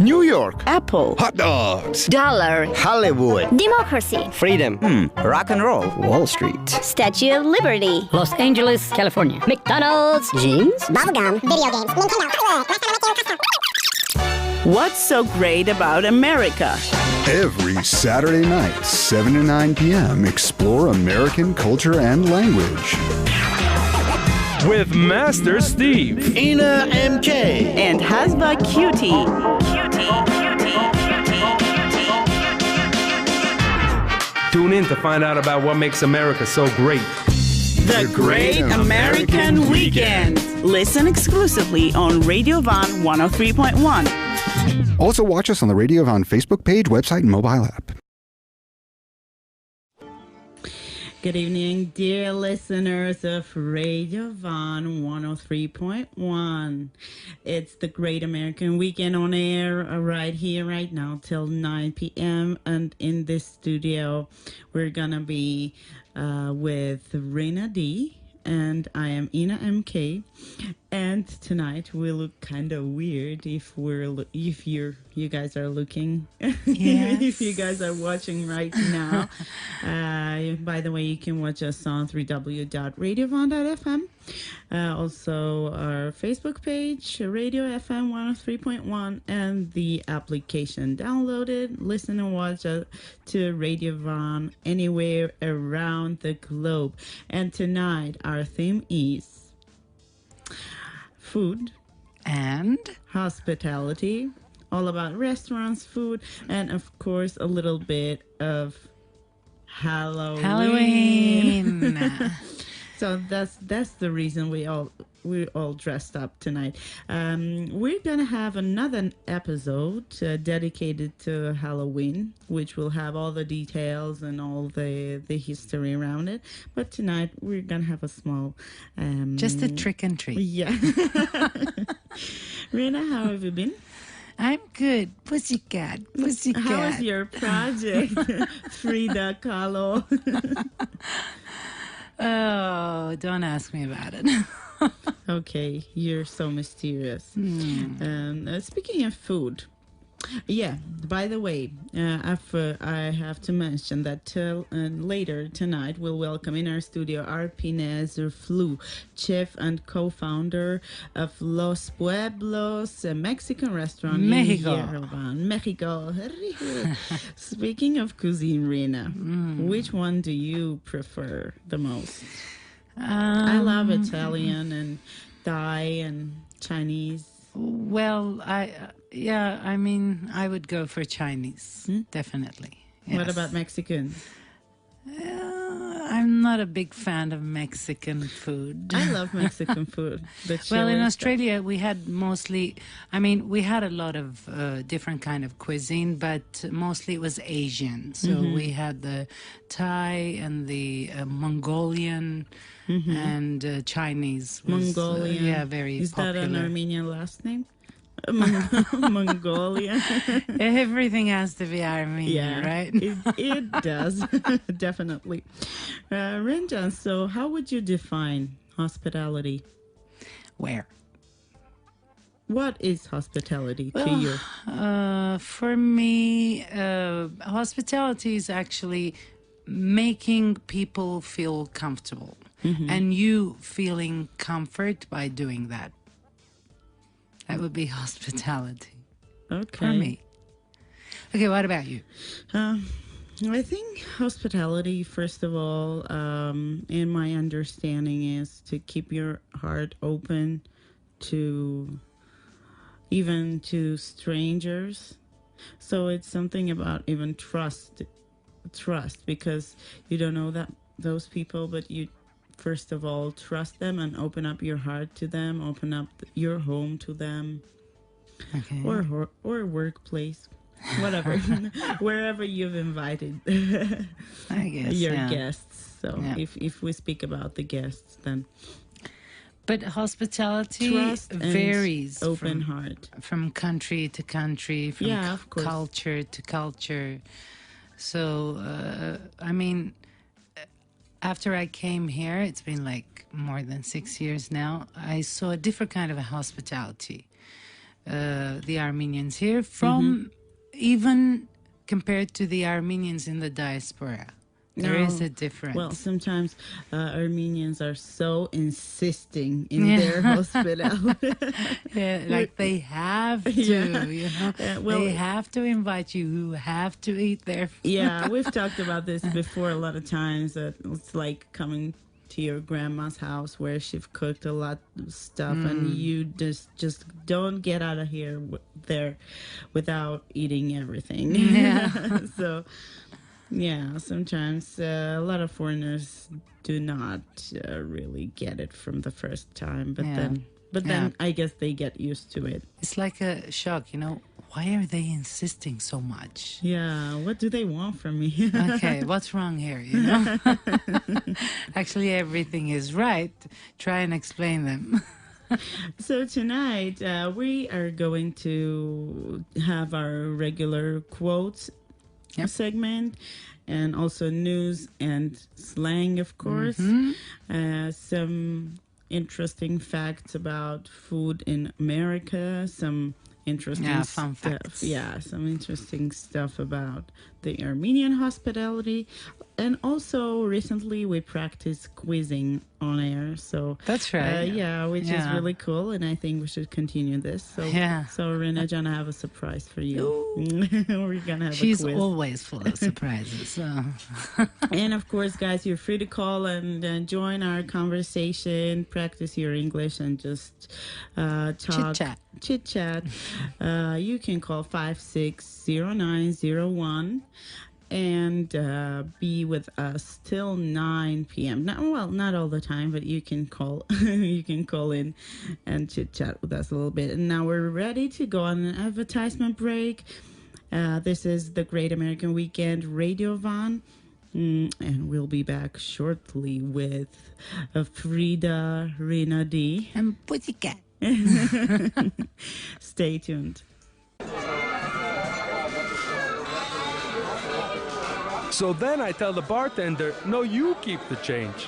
New York. Apple. Hot dogs. Dollar. Hollywood. Democracy. Freedom. Rock and roll. Wall Street. Statue of Liberty. Los Angeles, California. McDonald's. Jeans. Bubblegum. Video games. Nintendo. What's so great about America? Every Saturday night, 7 to 9 p.m., explore American culture and language. With Master Steve, Ina MK, And Hasba Cutie. tune in to find out about what makes America so great. The Great American Weekend. Listen exclusively on Radio Van 103.1. Also, watch us on the Radio Von Facebook page, website, and mobile app. Good evening, dear listeners of Radio Van 103.1. It's the Great American Weekend on air right here, right now, till 9 p.m. And in this studio, we're going to be with Rena D. And I am Ina MK, and tonight we look kind of weird if you guys are looking, yes. if you guys are watching right now. By the way, you can watch us on www.radiovon.fm. Also our Facebook page, Radio FM 103.1, and the application. Download it, listen and watch to Radio Von anywhere around the globe. And tonight our theme is food and hospitality, all about restaurants, food, and of course a little bit of Halloween. So that's the reason we're all dressed up tonight. We're gonna have another episode dedicated to Halloween, which will have all the details and all the history around it. But tonight we're gonna have a small, just a trick and treat. Yeah. Rena, how have you been? I'm good. Pussycat. How is your project, Frida Kahlo? Oh, don't ask me about it. Okay, you're so mysterious. Speaking of food, yeah, by the way, I have to mention that later tonight we'll welcome in our studio Arpine Zurfluh, chef and co-founder of Los Pueblos, a Mexican restaurant Mexico. in Yerevan, Mexico. Speaking of cuisine, Rena, which one do you prefer the most? I love Italian and Thai and Chinese. Well, I would go for Chinese, definitely. Yes. What about Mexican? I'm not a big fan of Mexican food. I love Mexican food. Well, in Australia, we had we had a lot of different kind of cuisine, but mostly it was Asian. So we had the Thai and the Mongolian and Chinese. Mongolian. Yeah, very popular. Is that an Armenian last name? Mongolia. Everything has to be Armenian, right? It does, definitely. Renjan, so how would you define hospitality? Where? What is hospitality to you? For me, hospitality is actually making people feel comfortable and you feeling comfort by doing that. That would be hospitality. Okay. For me. Okay, what about you? I think hospitality, first of all, in my understanding, is to keep your heart open to even to strangers. So it's something about even trust, because you don't know those people, but you first of all trust them and open up your heart to them, open up your home to them. Okay. Or workplace, whatever, wherever you've invited I guess, your guests. So if we speak about the guests, then. But hospitality Trust varies. Open heart. From country to country, from of course. culture to culture. So, after I came here, it's been like more than 6 years now, I saw a different kind of a hospitality. the Armenians here from even compared to the Armenians in the diaspora. There is a difference. Well, sometimes Armenians are so insisting in their hospitality. Like they have to, you know. They have to invite you. You have to eat their food. Yeah, we've talked about this before a lot of times. That it's like coming to your grandma's house where she's cooked a lot of stuff, and you just don't get out of there without eating everything. Yeah. So. Yeah, sometimes a lot of foreigners do not really get it from the first time, but then I guess they get used to it. It's like a shock, you know. Why are they insisting so much? Yeah, what do they want from me? Okay, what's wrong here, you know? Actually, everything is right. Try and explain them. So tonight we are going to have our regular quotes segment, and also news and slang, of course. Some interesting facts about food in America, some interesting fun facts. Yeah, some interesting stuff about the Armenian hospitality. And also recently we practiced quizzing on air, so that's right. Which is really cool, and I think we should continue this. So Rena, gonna have a surprise for you. We're gonna have She's a quiz. always full of surprises. So. And of course, guys, you're free to call and join our conversation, practice your English, and just talk. Chit chat. You can call 560901. And be with us till 9 p.m. Not all the time, but you can call. You can call in and chit chat with us a little bit. And now we're ready to go on an advertisement break. This is the Great American Weekend Radio Van, and we'll be back shortly with Frida, Rena D, and Pussycat. Stay tuned. So then I tell the bartender, no, you keep the change.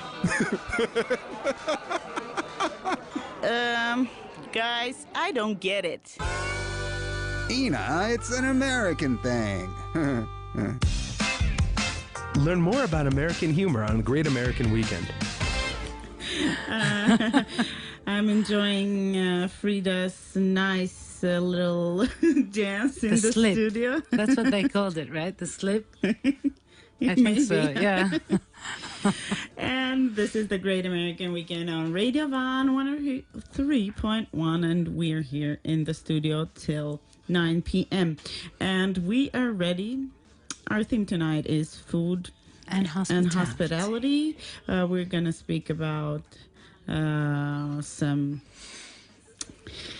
Guys, I don't get it. Ina, it's an American thing. Learn more about American humor on Great American Weekend. I'm enjoying Frida's nice little dance in the slip. studio. That's what they called it, right? The slip? I Maybe. think so, yeah. And this is the Great American Weekend on Radio Van 103.1, and we're here in the studio till 9 p.m. And we are ready. Our theme tonight is food and hospitality. We're going to speak about some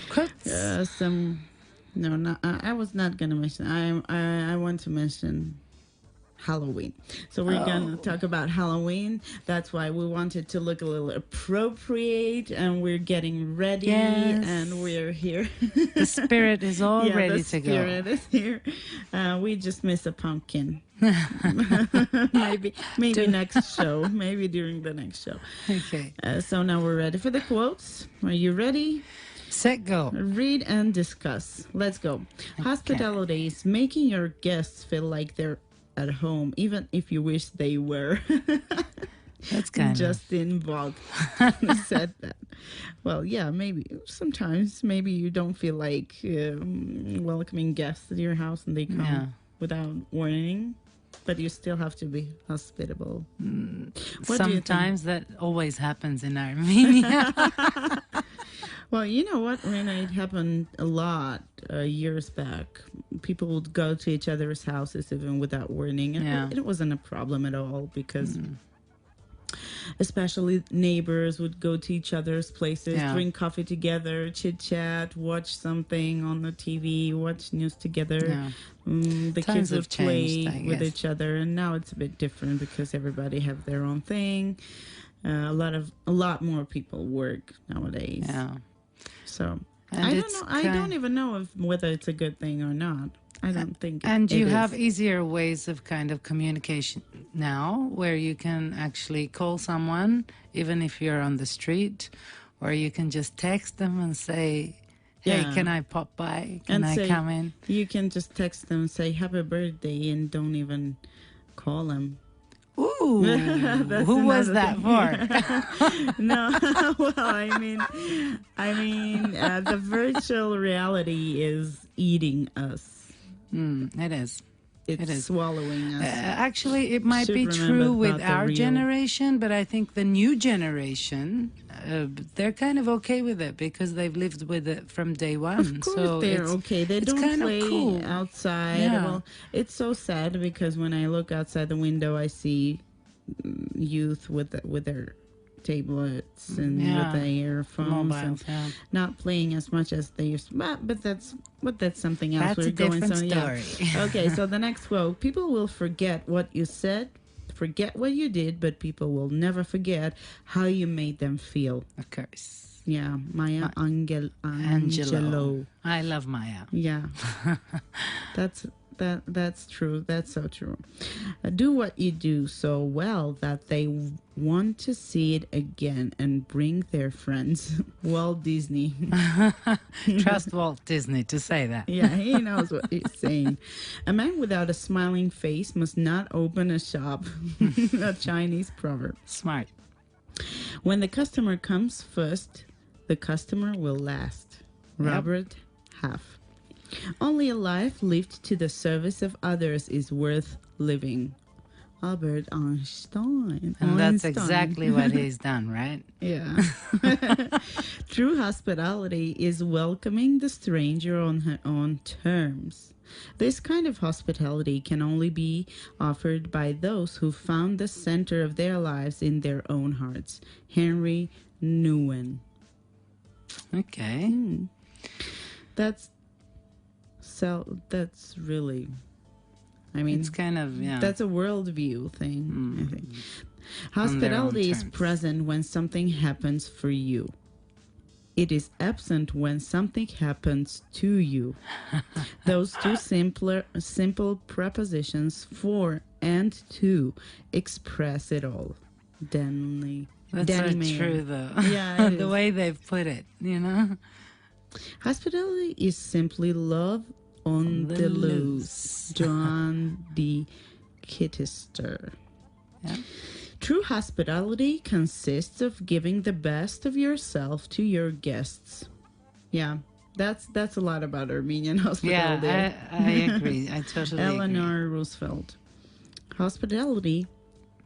quotes. I was not going to mention. I want to mention Halloween. So we're going to talk about Halloween. That's why we wanted to look a little appropriate, and we're getting ready, and we're here. The spirit is all ready to go. The spirit is here. We just miss a pumpkin. maybe next show. Maybe during the next show. Okay. So now we're ready for the quotes. Are you ready? Set, go. Read and discuss. Let's go. Okay. Hospitality is making your guests feel like they're at home, even if you wish they were. That's kind Justin Bog said that. Well, yeah, maybe sometimes maybe you don't feel like welcoming guests to your house and they come without warning, but you still have to be hospitable. Sometimes that always happens in Armenia. Well, you know what, Rena, it happened a lot years back. People would go to each other's houses even without warning. And it wasn't a problem at all because especially neighbors would go to each other's places, drink coffee together, chit-chat, watch something on the TV, watch news together. The kids would play with each other. And now it's a bit different because everybody have their own thing. A lot more people work nowadays. Yeah. So I don't know. I don't even know whether it's a good thing or not. I don't think. And you have easier ways of kind of communication now, where you can actually call someone, even if you're on the street, or you can just text them and say, Hey, Yeah. can I pop by? Can And I say- come in? You can just text them and say happy birthday and don't even call them. Ooh, That's who was another that thing. for? No, well, I mean, the virtual reality is eating us. It is. It's It is. swallowing us. Actually, it might Should be remember true about with the our real- generation, but I think the new generation, they're kind of okay with it because they've lived with it from day one. Of course so they're it's, okay. They it's don't kind of play cool. outside. Yeah. Well, it's so sad because when I look outside the window, I see youth with their tablets and Yeah. with their earphones Mobiles, and yeah. not playing as much as they used to. But that's something else. That's a different story. Okay, so the next quote: people will forget what you said, forget what you did, but people will never forget how you made them feel. Of course. Yeah, Maya Angelo. Angelo. I love Maya. Yeah, that's true. That's so true. Do what you do so well that they want to see it again and bring their friends. Walt Disney. Trust Walt Disney to say that. Yeah, he knows what he's saying. A man without a smiling face must not open a shop. A Chinese proverb. Smart. When the customer comes first, the customer will last. Robert Half. Only a life lived to the service of others is worth living. Albert Einstein. And that's Einstein. exactly what he's done, right? Yeah. True hospitality is welcoming the stranger on her own terms. This kind of hospitality can only be offered by those who found the center of their lives in their own hearts. Henry Nouwen. Okay. That's really, I mean, It's kind of, yeah. that's a worldview thing, I think. On their Hospitality own is terms. present when something happens for you. It is absent when something happens to you. Those two simple prepositions, for and to, express it all. Danny That's Mayer. true, though. Yeah, it the is. way they've put it, you know? Hospitality is simply love on the loose. John D. Kittister. Yeah. True hospitality consists of giving the best of yourself to your guests. Yeah, that's a lot about Armenian hospitality. Yeah, I agree. I totally agree. Eleanor Roosevelt. Hospitality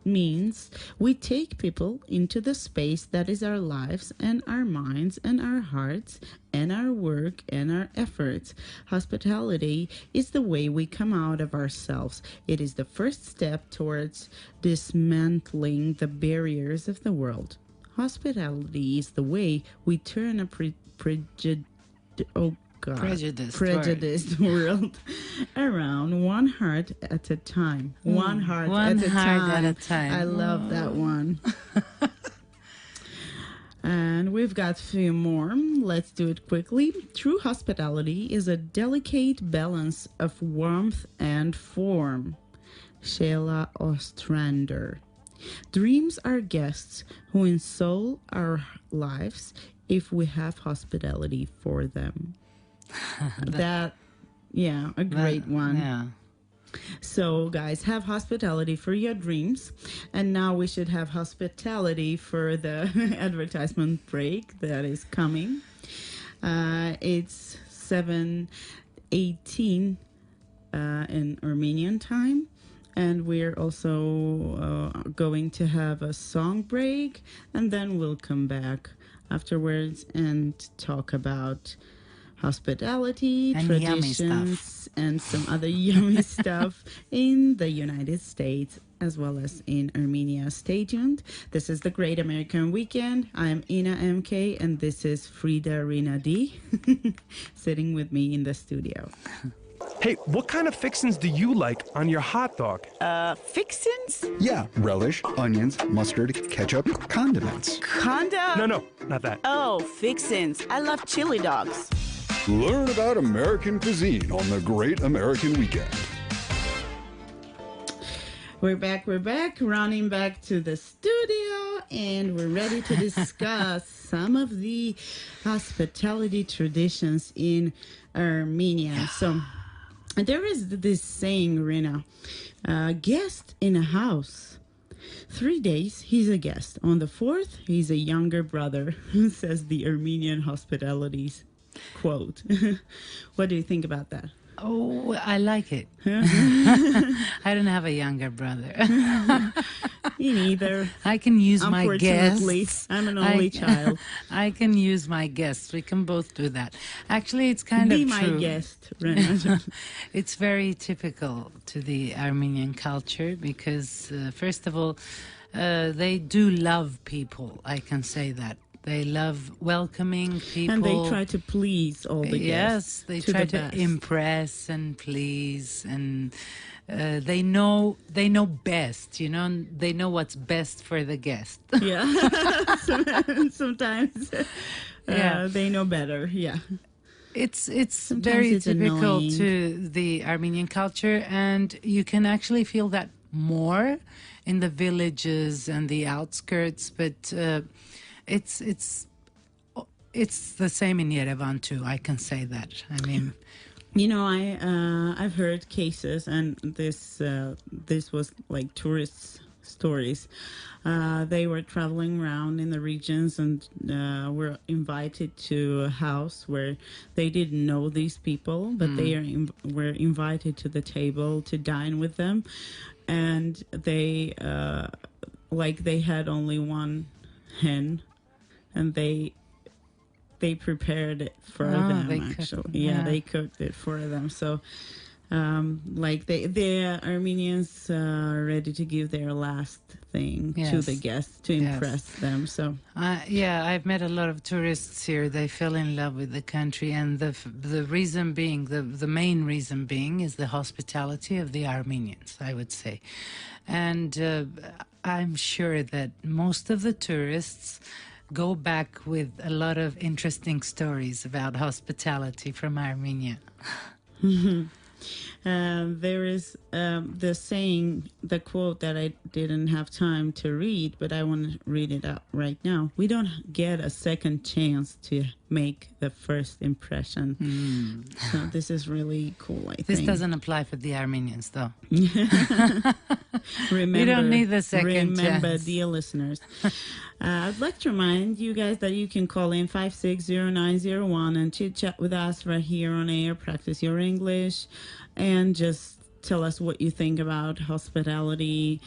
means we take people into the space that is our lives and our minds and our hearts and our work and our efforts. Hospitality is the way we come out of ourselves. It is the first step towards dismantling the barriers of the world. Hospitality is the way we turn a prejudiced world around one heart at a time. One heart One at a heart time. at a time. I love that one. And we've got a few more. Let's do it quickly. True hospitality is a delicate balance of warmth and form. Sheila Ostrander. Dreams are guests who ensoul our lives if we have hospitality for them. A great one. Yeah. So, guys, have hospitality for your dreams. And now we should have hospitality for the advertisement break that is coming. It's 7:18 in Armenian time. And we're also going to have a song break. And then we'll come back afterwards and talk about hospitality, And yummy traditions, and some other yummy stuff in the United States as well as in Armenia. Stay tuned. This is the Great American Weekend. I'm Ina MK, and this is Frida Rina D sitting with me in the studio. Hey, what kind of fixins do you like on your hot dog? Fixins? Yeah, relish, onions, mustard, ketchup, condiments. Conda? No, not that. Oh, fixins. I love chili dogs. Learn about American cuisine on the Great American Weekend. We're back, running back to the studio, and we're ready to discuss some of the hospitality traditions in Armenia. So there is this saying, Rina, guest in a house. 3 days, he's a guest. On the 4th, he's a younger brother, says the Armenian hospitalities quote. What do you think about that? Oh, I like it. I don't have a younger brother. Me neither. I can use my Unfortunately, guests. I'm an only child. I can use my guests. We can both do that. Actually, it's kind Be of my true. guest, Rena. It's very typical to the Armenian culture because, first of all, they do love people. I can say that. They love welcoming people. And they try to please all the guests. Yes, they try to best. impress and please, and they know best. You know, they know what's best for the guest. Yeah. Sometimes they know better. Yeah. It's Sometimes very it's typical annoying. to the Armenian culture, and you can actually feel that more in the villages and the outskirts, but it's the same in Yerevan too. I can say that. I mean, You know, I've heard cases, and this was like tourist stories. They were traveling around in the regions and were invited to a house where they didn't know these people, but they were invited to the table to dine with them, and they they had only one hen, and they prepared it for them. they cooked- Actually, yeah. they cooked it for them. So, the Armenians are ready to give their last thing to Yes. the guests to Yes. impress them. So, I've met a lot of tourists here. They fell in love with the country, and the reason being, the main reason being, is the hospitality of the Armenians, I would say. And I'm sure that most of the tourists go back with a lot of interesting stories about hospitality from Armenia. there is the saying, the quote that I didn't have time to read, but I want to read it out right now. We don't get a second chance to make the first impression. So this is really cool, I think. This doesn't apply for the Armenians, though. Remember, You don't need the second remember, chance. dear listeners. I'd like to remind you guys that you can call in 560-901 and chit-chat with us right here on air, practice your English, and just tell us what you think about hospitality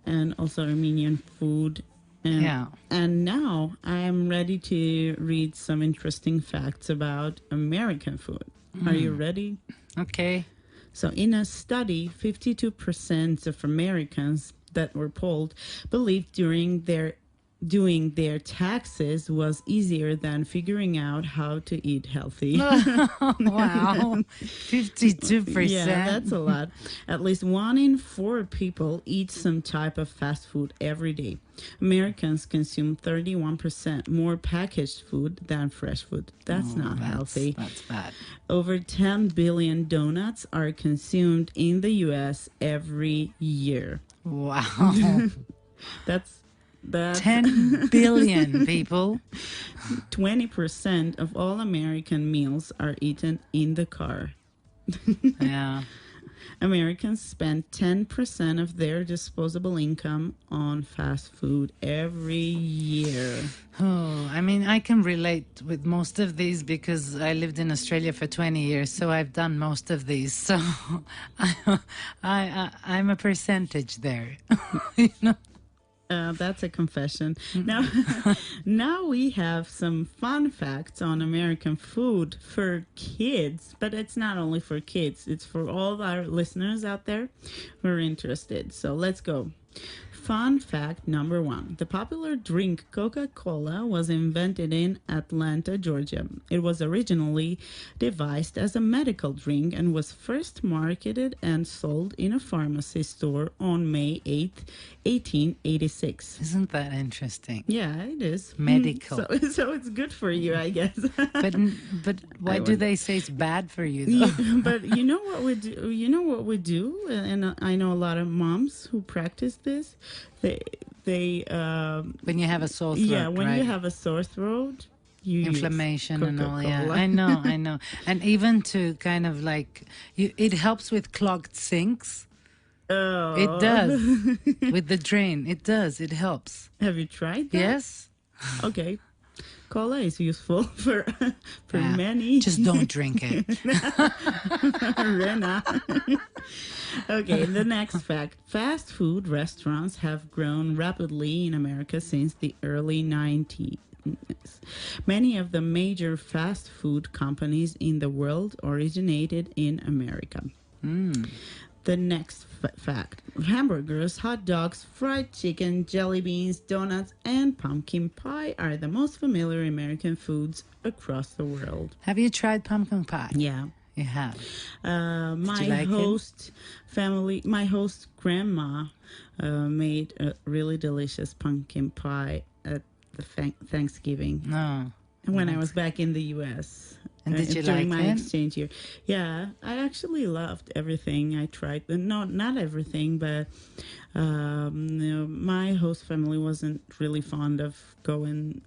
and also Armenian food. And now I am ready to read some interesting facts about American food. Are you ready? Okay. So in a study, 52% of Americans that were polled believed doing their taxes was easier than figuring out how to eat healthy. Wow. 52%. Yeah, that's a lot. At least 1 in 4 people eat some type of fast food every day. Americans consume 31% more packaged food than fresh food. That's not healthy. That's bad. Over 10 billion donuts are consumed in the U.S. every year. Wow. That's 10 billion people. 20% of all American meals are eaten in the car. Yeah. Americans spend 10% of their disposable income on fast food every year. Oh, I mean, I can relate with most of these because I lived in Australia for 20 years, so I've done most of these. So I'm a percentage there. You know? That's a confession. Now we have some fun facts on American food for kids, but it's not only for kids. It's for all our listeners out there who are interested. So let's go. Fun fact number 1. The popular drink Coca-Cola was invented in Atlanta, Georgia. It was originally devised as a medical drink and was first marketed and sold in a pharmacy store on May 8th, 1886. Isn't that interesting? Yeah, it is. Medical. So it's good for you, I guess. But why do they say it's bad for you, though? Yeah, but you know what we do? You know what we do? And I know a lot of moms who practice this. they when you have a sore throat, yeah, when right? you have a sore throat, you use Inflammation and all. Yeah, Coca-Cola. I know, and even to kind of like it helps with clogged sinks. Oh. It does with the drain. It does. It helps. Have you tried that? Yes. Okay. Cola is useful for Yeah. many. Just don't drink it. Rena. Okay, the next fact. Fast food restaurants have grown rapidly in America since the early 90s. Many of the major fast food companies in the world originated in America. The next fact. Hamburgers, hot dogs, fried chicken, jelly beans, donuts, and pumpkin pie are the most familiar American foods across the world. Have you tried pumpkin pie? Yeah. You have. My you like it? host grandma made a really delicious pumpkin pie at the Thanksgiving No. when I was back in the U.S. And did you during like my it? exchange year. Yeah, I actually loved everything I tried. Not everything, but my host family wasn't really fond of going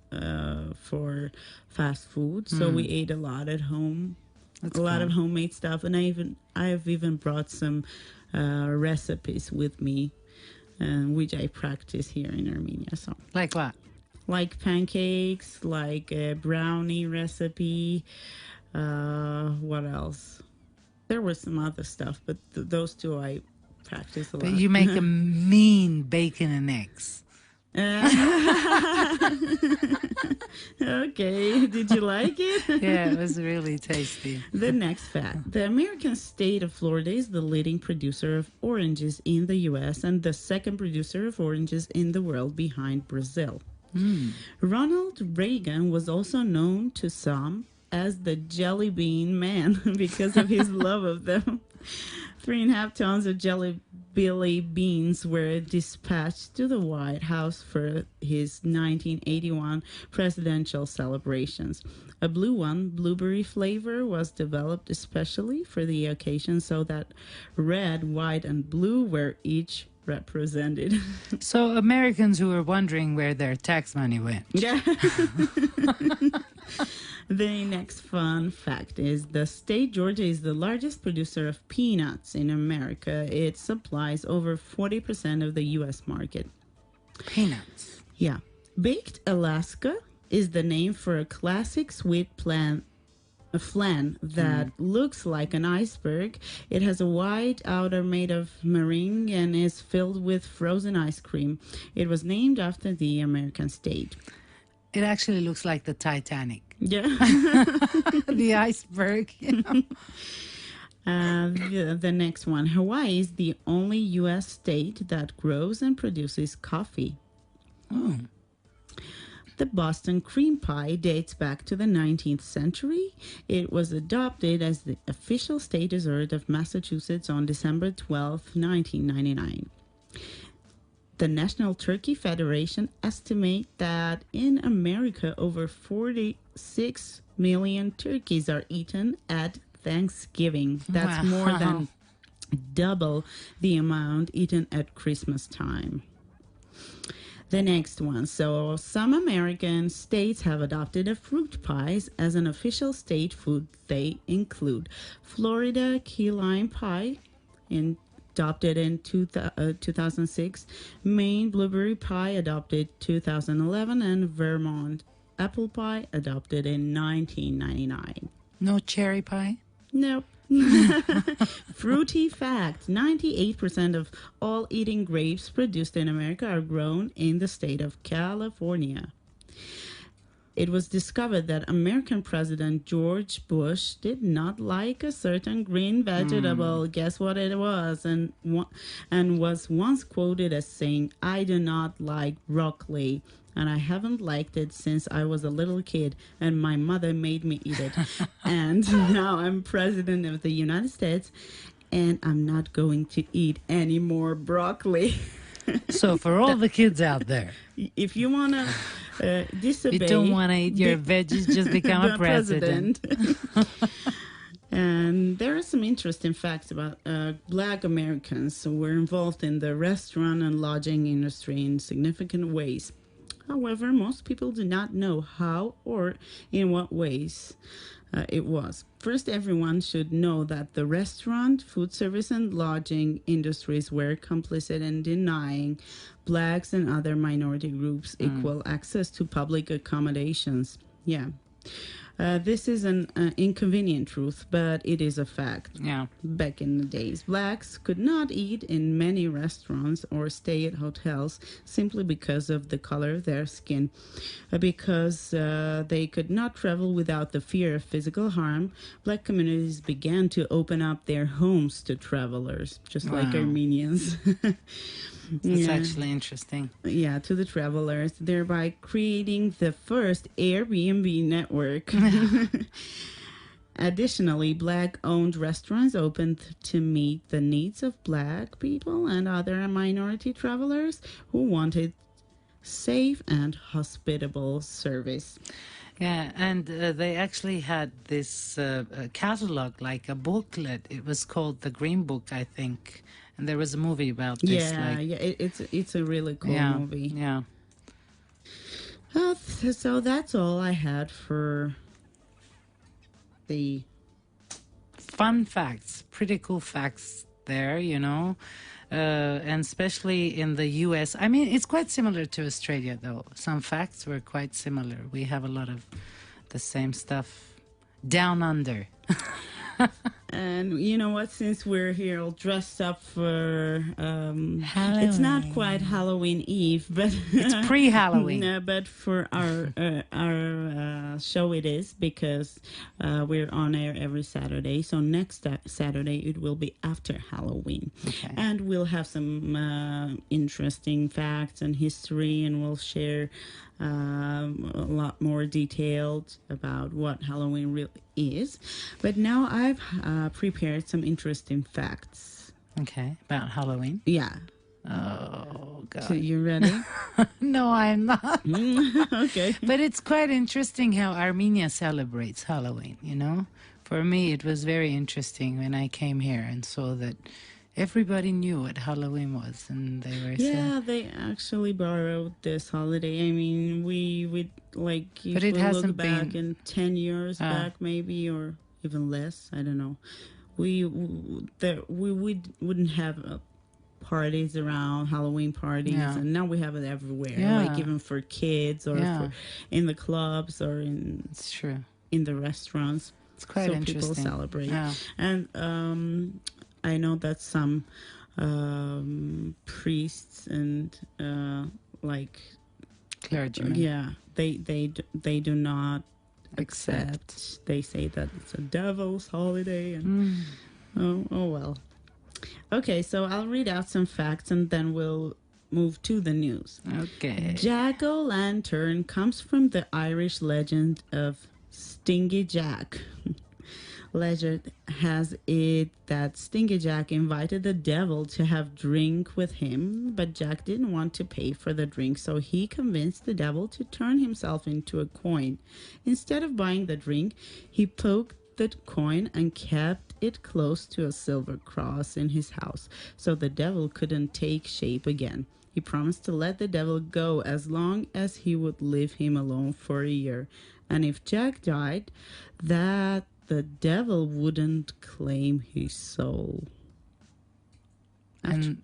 for fast food, so we ate a lot at home. That's a lot cool. of homemade stuff, and I've even brought some recipes with me, which I practice here in Armenia. So, Like what? like pancakes, like a brownie recipe. What else? There was some other stuff, but those two I practice a lot. But you make a mean bacon and eggs. Okay, did you like it? Yeah, it was really tasty. The next fact. The American state of Florida is the leading producer of oranges in the U.S. and the second producer of oranges in the world behind Brazil. Ronald Reagan was also known to some as the Jelly Bean Man because of his love of them. 3.5 tons of Jelly Belly beans were dispatched to the White House for his 1981 presidential celebrations. A blue one, blueberry flavor, was developed especially for the occasion so that red, white, and blue were each represented. So Americans who were wondering where their tax money went. Yeah. The next fun fact is the state Georgia is the largest producer of peanuts in America. It supplies over 40% of the U.S. market. Peanuts. Yeah. Baked Alaska is the name for a classic sweet flan that looks like an iceberg. It has a white outer made of meringue and is filled with frozen ice cream. It was named after the American state. It actually looks like the Titanic. Yeah. The iceberg. The next one. Hawaii is the only U.S. state that grows and produces coffee. Oh. The Boston cream pie dates back to the 19th century. It was adopted as the official state dessert of Massachusetts on December 12, 1999. The National Turkey Federation estimates that in America over 46 million turkeys are eaten at Thanksgiving. That's more than double the amount eaten at Christmas time. The next one. So some American states have adopted a fruit pies as an official state food. They include Florida key lime pie, adopted in 2006, Maine blueberry pie adopted 2011, and Vermont apple pie adopted in 1999. No cherry pie? Nope. Fruity fact: 98% of all eating grapes produced in America are grown in the state of California. It was discovered that American President George Bush did not like a certain green vegetable. Guess what it was? And was once quoted as saying, "I do not like broccoli, and I haven't liked it since I was a little kid, and my mother made me eat it. And now I'm president of the United States, and I'm not going to eat any more broccoli." So for all the kids out there, if you want to disobey, you don't want to eat your veggies, just become a president. And there are some interesting facts about Black Americans who were involved in the restaurant and lodging industry in significant ways. However, most people do not know how or in what ways it was. First, everyone should know that the restaurant, food service, and lodging industries were complicit in denying Blacks and other minority groups equal access to public accommodations. Yeah. This is an inconvenient truth, but it is a fact. Yeah. Back in the days, Blacks could not eat in many restaurants or stay at hotels simply because of the color of their skin. Because they could not travel without the fear of physical harm, Black communities began to open up their homes to travelers, just like Armenians. That's actually interesting. Yeah, to the travelers, thereby creating the first Airbnb network. Additionally, Black-owned restaurants opened to meet the needs of Black people and other minority travelers who wanted safe and hospitable service. Yeah, and they actually had this catalog, like a booklet. It was called The Green Book, I think. And there was a movie about this. It's a really cool movie. Yeah. So that's all I had for the fun facts, pretty cool facts there, and especially in the U.S. I mean, it's quite similar to Australia, though. Some facts were quite similar. We have a lot of the same stuff down under. And you know what? Since we're here all dressed up for it's not quite Halloween Eve, but it's pre-Halloween. No, but for our show it is, because we're on air every Saturday. So next Saturday it will be after Halloween, and we'll have some interesting facts and history, and we'll share a lot more detailed about what Halloween really is. But now I've prepared some interesting facts. Okay, about Halloween? Yeah. Oh, God. So you ready? No, I'm not. Okay. But it's quite interesting how Armenia celebrates Halloween, For me, it was very interesting when I came here and saw that everybody knew what Halloween was, and they were they actually borrowed this holiday. I mean, we would but it hasn't look back been in 10 years back, maybe, or even less. I don't know. We wouldn't have parties around, Halloween parties, and now we have it everywhere. Like even for kids, or in the clubs, or it's true, in the restaurants. It's quite interesting. People celebrate, and I know that some priests and clergymen, they do not accept. They say that it's a devil's holiday, and oh well. Okay, so I'll read out some facts and then we'll move to the news. Okay. Jack-o'-lantern comes from the Irish legend of Stingy Jack. Legend has it that Stingy Jack invited the devil to have drink with him, but Jack didn't want to pay for the drink, so he convinced the devil to turn himself into a coin. Instead of buying the drink, he poked the coin and kept it close to a silver cross in his house, so the devil couldn't take shape again. He promised to let the devil go as long as he would leave him alone for a year, and if Jack died, that the devil wouldn't claim his soul. And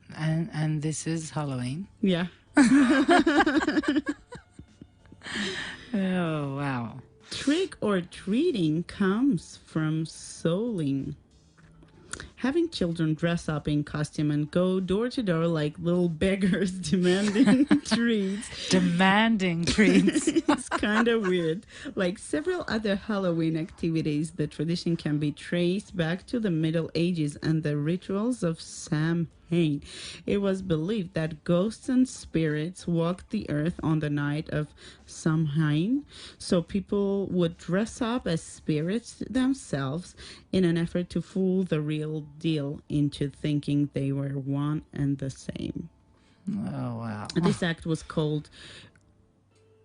this is Halloween? Yeah. Oh, wow. Trick or treating comes from souling. Having children dress up in costume and go door to door like little beggars demanding treats. Demanding treats. It's kind of weird. Like several other Halloween activities, the tradition can be traced back to the Middle Ages and the rituals of Samhain. It was believed that ghosts and spirits walked the earth on the night of Samhain, so people would dress up as spirits themselves in an effort to fool the real deal into thinking they were one and the same. Oh, wow. This act was called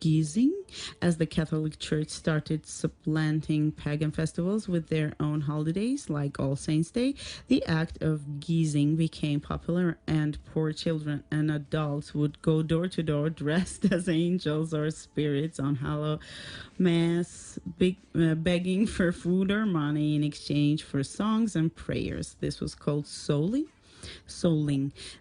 gizing, as the Catholic Church started supplanting pagan festivals with their own holidays, like All Saints' Day. The act of gizing became popular, and poor children and adults would go door to door dressed as angels or spirits on Hallow Mass, begging for food or money in exchange for songs and prayers. This was called souling.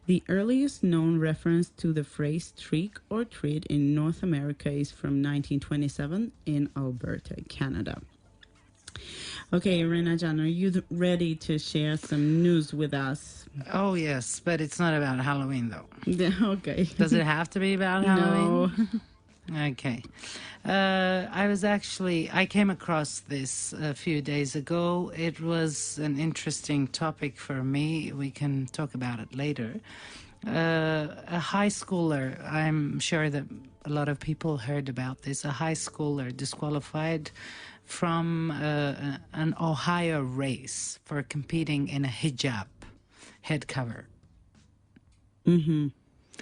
The earliest known reference to the phrase trick or treat in North America is from 1927 in Alberta, Canada. Okay, Irina Jan, are you ready to share some news with us? Oh, yes, but it's not about Halloween, though. Okay. Does it have to be about Halloween? No. Okay. I came across this a few days ago. It was an interesting topic for me. We can talk about it later. A high schooler, I'm sure that a lot of people heard about this, a high schooler disqualified from an Ohio race for competing in a hijab, head cover. Mm-hmm.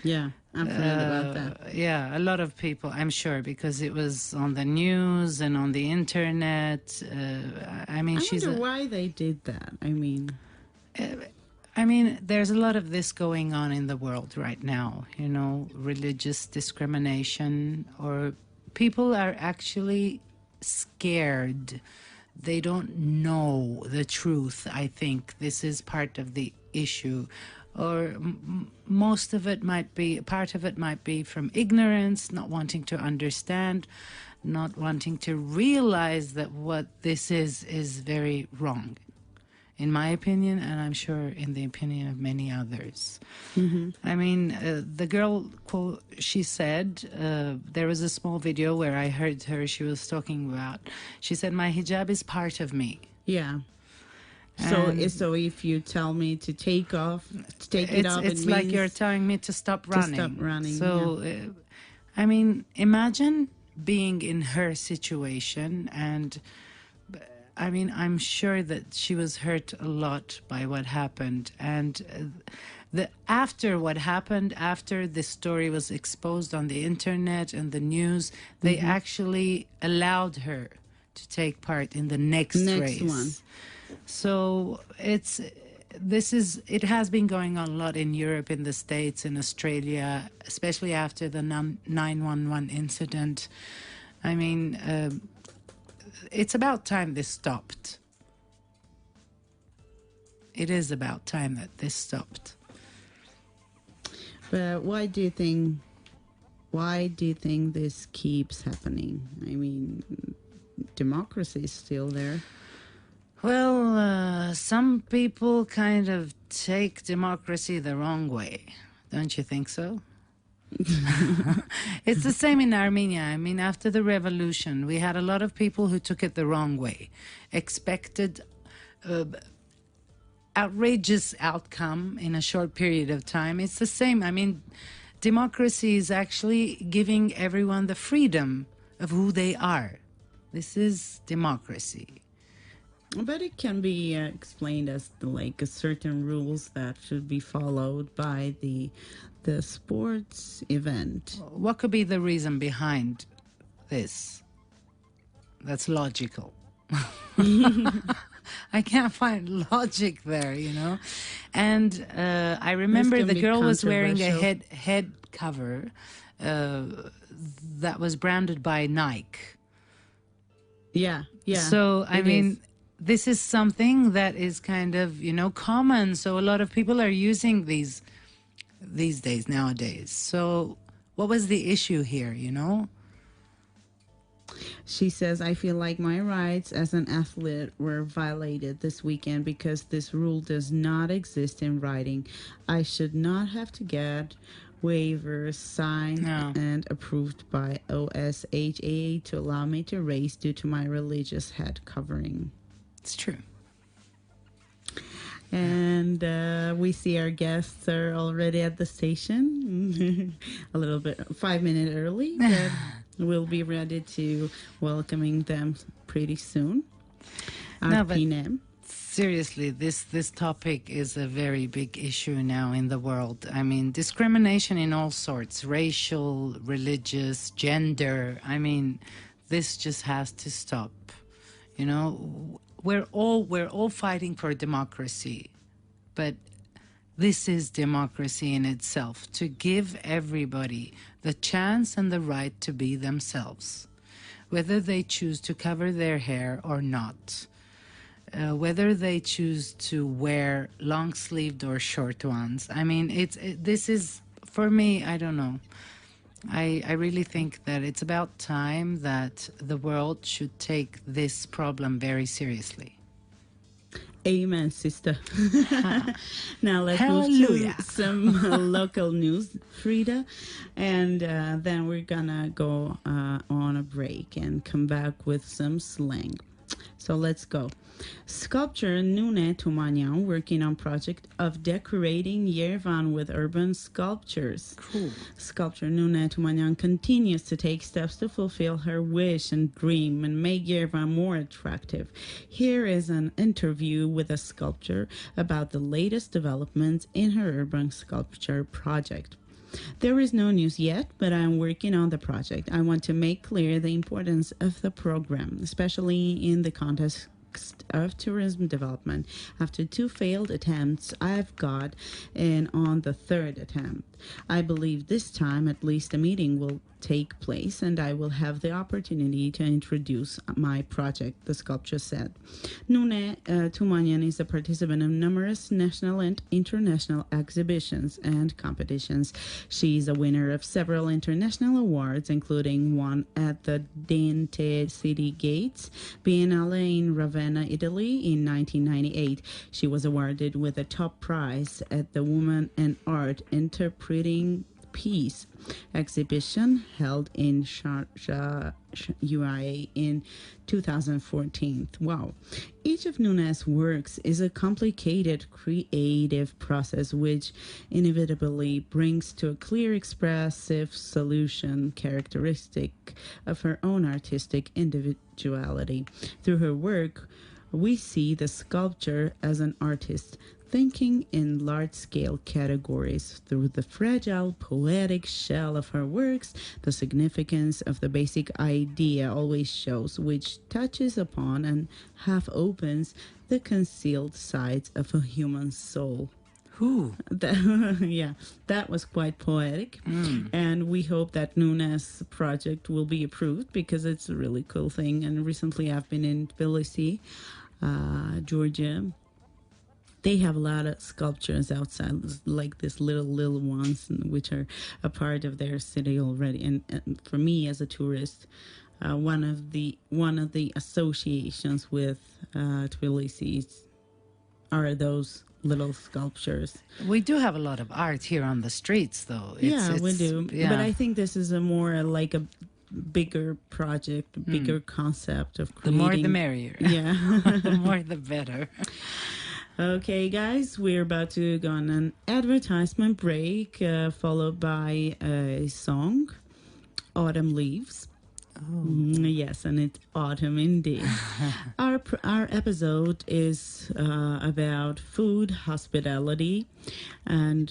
Yeah, I've heard about that. Yeah, a lot of people, I'm sure, because it was on the news and on the internet. I wonder why they did that. There's a lot of this going on in the world right now, religious discrimination, or people are actually scared. They don't know the truth, I think. This is part of the issue. Or part of it might be from ignorance, not wanting to understand, not wanting to realize that what this is very wrong, in my opinion, and I'm sure in the opinion of many others. Mm-hmm. The girl, she said, there was a small video where I heard her, she was talking about, she said, my hijab is part of me. Yeah. So if you tell me to take it off, it's like you're telling me to stop running. To stop running. So, yeah. Imagine being in her situation, and I'm sure that she was hurt a lot by what happened. And after what happened, after this story was exposed on the internet and the news, they actually allowed her to take part in the next race. One. So it has been going on a lot in Europe, in the States, in Australia, especially after the 9/11 incident. It's about time this stopped. It is about time that this stopped. But why do you think this keeps happening? Democracy is still there. Well, some people kind of take democracy the wrong way. Don't you think so? It's the same in Armenia. After the revolution, we had a lot of people who took it the wrong way, expected outrageous outcome in a short period of time. It's the same. Democracy is actually giving everyone the freedom of who they are. This is democracy. But it can be explained as certain rules that should be followed by the sports event. What could be the reason behind this? That's logical. I can't find logic there, And I remember the girl was wearing a head cover that was branded by Nike. Yeah. So, this is something that is kind of, common. So a lot of people are using these days, nowadays. So what was the issue here, She says, I feel like my rights as an athlete were violated this weekend because this rule does not exist in writing. I should not have to get waivers signed and approved by OSHA to allow me to race due to my religious head covering. It's true. And we see our guests are already at the station a little bit 5 minutes early, but we'll be ready to welcoming them pretty soon. No, but Seriously, this topic is a very big issue now in the world. I mean, discrimination in all sorts, racial, religious, gender. I mean, this just has to stop. You know, we're all fighting for democracy, but this is democracy in itself, to give everybody the chance and the right to be themselves, whether they choose to cover their hair or not. Whether they choose to wear long-sleeved or short ones. I mean, this is, for me, I don't know. I really think that it's about time that the world should take this problem very seriously. Amen, sister. Now let's Hallelujah. move to some local news, Frida. And then we're gonna go on a break and come back with some slang. So let's go. Sculptor Nune Tumanyan working on project of decorating Yerevan with urban sculptures. Cool. Sculptor Nune Tumanyan continues to take steps to fulfill her wish and dream and make Yerevan more attractive. Here is an interview with a sculptor about the latest developments in her urban sculpture project. There is no news yet, but I'm working on the project. I want to make clear the importance of the program, especially in the context of tourism development. After 2 failed attempts, I've got in on the 3rd attempt. I believe this time at least a meeting will take place and I will have the opportunity to introduce my project, the sculpture said. Nune Tumanyan is a participant of numerous national and international exhibitions and competitions. She is a winner of several international awards, including one at the Dante City Gates Biennale in Ravenna, Italy in 1998. She was awarded with a top prize at the Woman and Art Interpreting Peace exhibition held in Sharjah, UAE in 2014. Wow. Each of Nune's works is a complicated creative process which inevitably brings to a clear expressive solution characteristic of her own artistic individuality. Through her work, we see the sculptor as an artist thinking in large-scale categories. Through the fragile, poetic shell of her works, the significance of the basic idea always shows, which touches upon and half opens the concealed sides of a human soul. That was quite poetic. And we hope that Nune's project will be approved because it's a really cool thing. And recently I've been in Tbilisi, Georgia. They have a lot of sculptures outside, like these little ones, which are a part of their city already. And for me, as a tourist, one of the associations with Tbilisi are those little sculptures. We do have a lot of art here on the streets, though. We do. Yeah. But I think this is a more like a bigger project, bigger concept of creating. The more the merrier. Yeah. The more the better. Okay, guys, we're about to go on an advertisement break, followed by a song, Autumn Leaves. Oh. Yes, and it's autumn indeed. Our episode is about food hospitality, and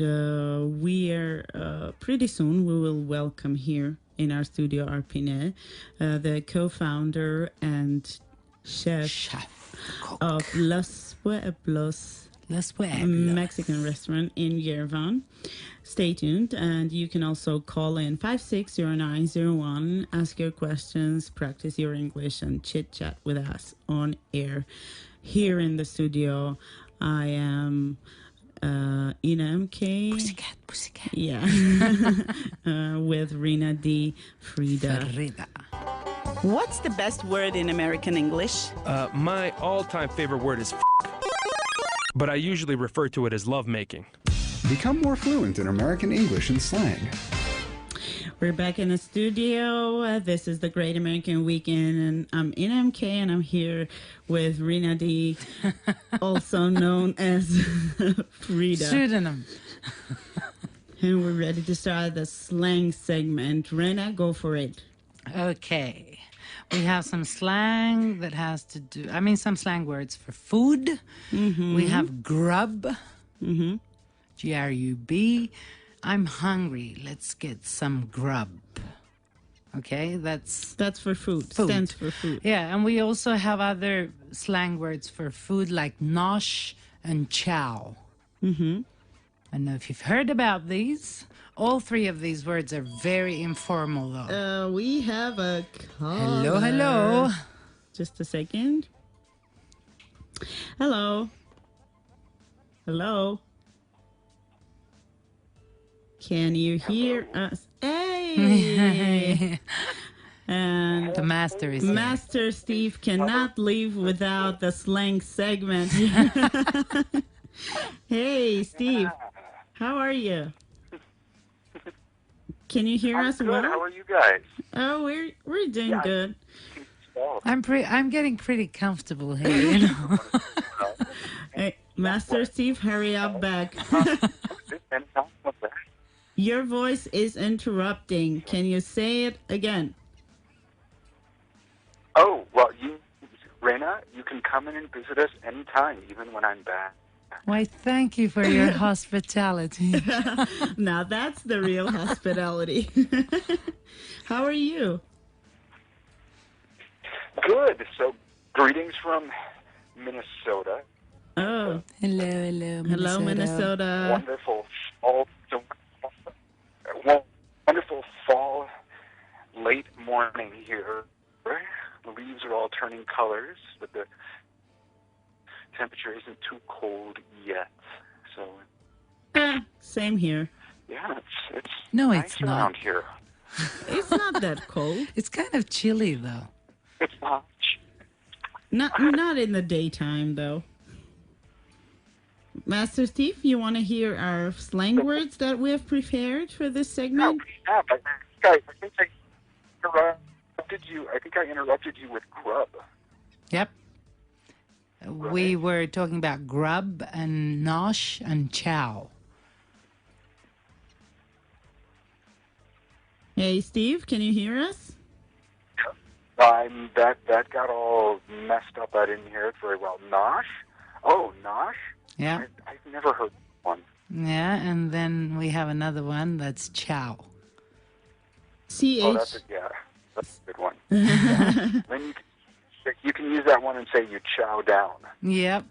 we are pretty soon we will welcome here in our studio Arpine, the co-founder and chef of Los Pueblos Mexican restaurant in Yerevan. Stay tuned, and you can also call in 560901, ask your questions, practice your English, and chit-chat with us on air. Here in the studio, I am Ina MK. Pussycat. Yeah. With Rina D. Frida. What's the best word in American English? My all-time favorite word is but I usually refer to it as lovemaking. Become more fluent in American English and slang. We're back in the studio. This is the Great American Weekend, and I'm in MK, and I'm here with Rina D, also known as Frida. Pseudonym. And we're ready to start the slang segment. Rina, go for it. Okay. We have some slang that has to do, some slang words for food. We have grub, Grub. I'm hungry. Let's get some grub. Okay, that's for food. food. Stands for food. Yeah, and we also have other slang words for food like nosh and chow. I don't know if you've heard about these. All three of these words are very informal, though. We have a caller. Hello. Just a second. Hello. Can you hear us? Hey! And The master is here. Master Steve cannot leave without the slang segment. Hey, Steve. How are you? Can you hear us good. well? How are you guys? Oh, we're doing good. I'm getting pretty comfortable here, Hey, Master Steve, hurry up back. Your voice is interrupting. Can you say it again? Oh, well, Raina, you can come in and visit us anytime, even when I'm back. Why, thank you for your hospitality. Now that's the real hospitality. How are you? Good. So, greetings from Minnesota. Oh, Hello, Minnesota. hello, Minnesota. Wonderful fall late morning here. The leaves are all turning colors, but the temperature isn't too cold yet. So, Same here. yeah, it's No, nice it's not. around here. It's not that cold. It's kind of chilly, though. It's not. Not in the daytime, though. Master Steve, you want to hear our slang words that we have prepared for this segment? Yeah, I think I interrupted you. I think I interrupted you with grub. Yep. We were talking about grub and nosh and chow. Hey, Steve, can you hear us? That got all messed up. I didn't hear it very well. Nosh? Oh, nosh? Yeah. I've never heard one. Yeah, and then we have another one that's chow. CH. Oh, that's a good one. Yeah. Then you can use that one and say you chow down. Yep.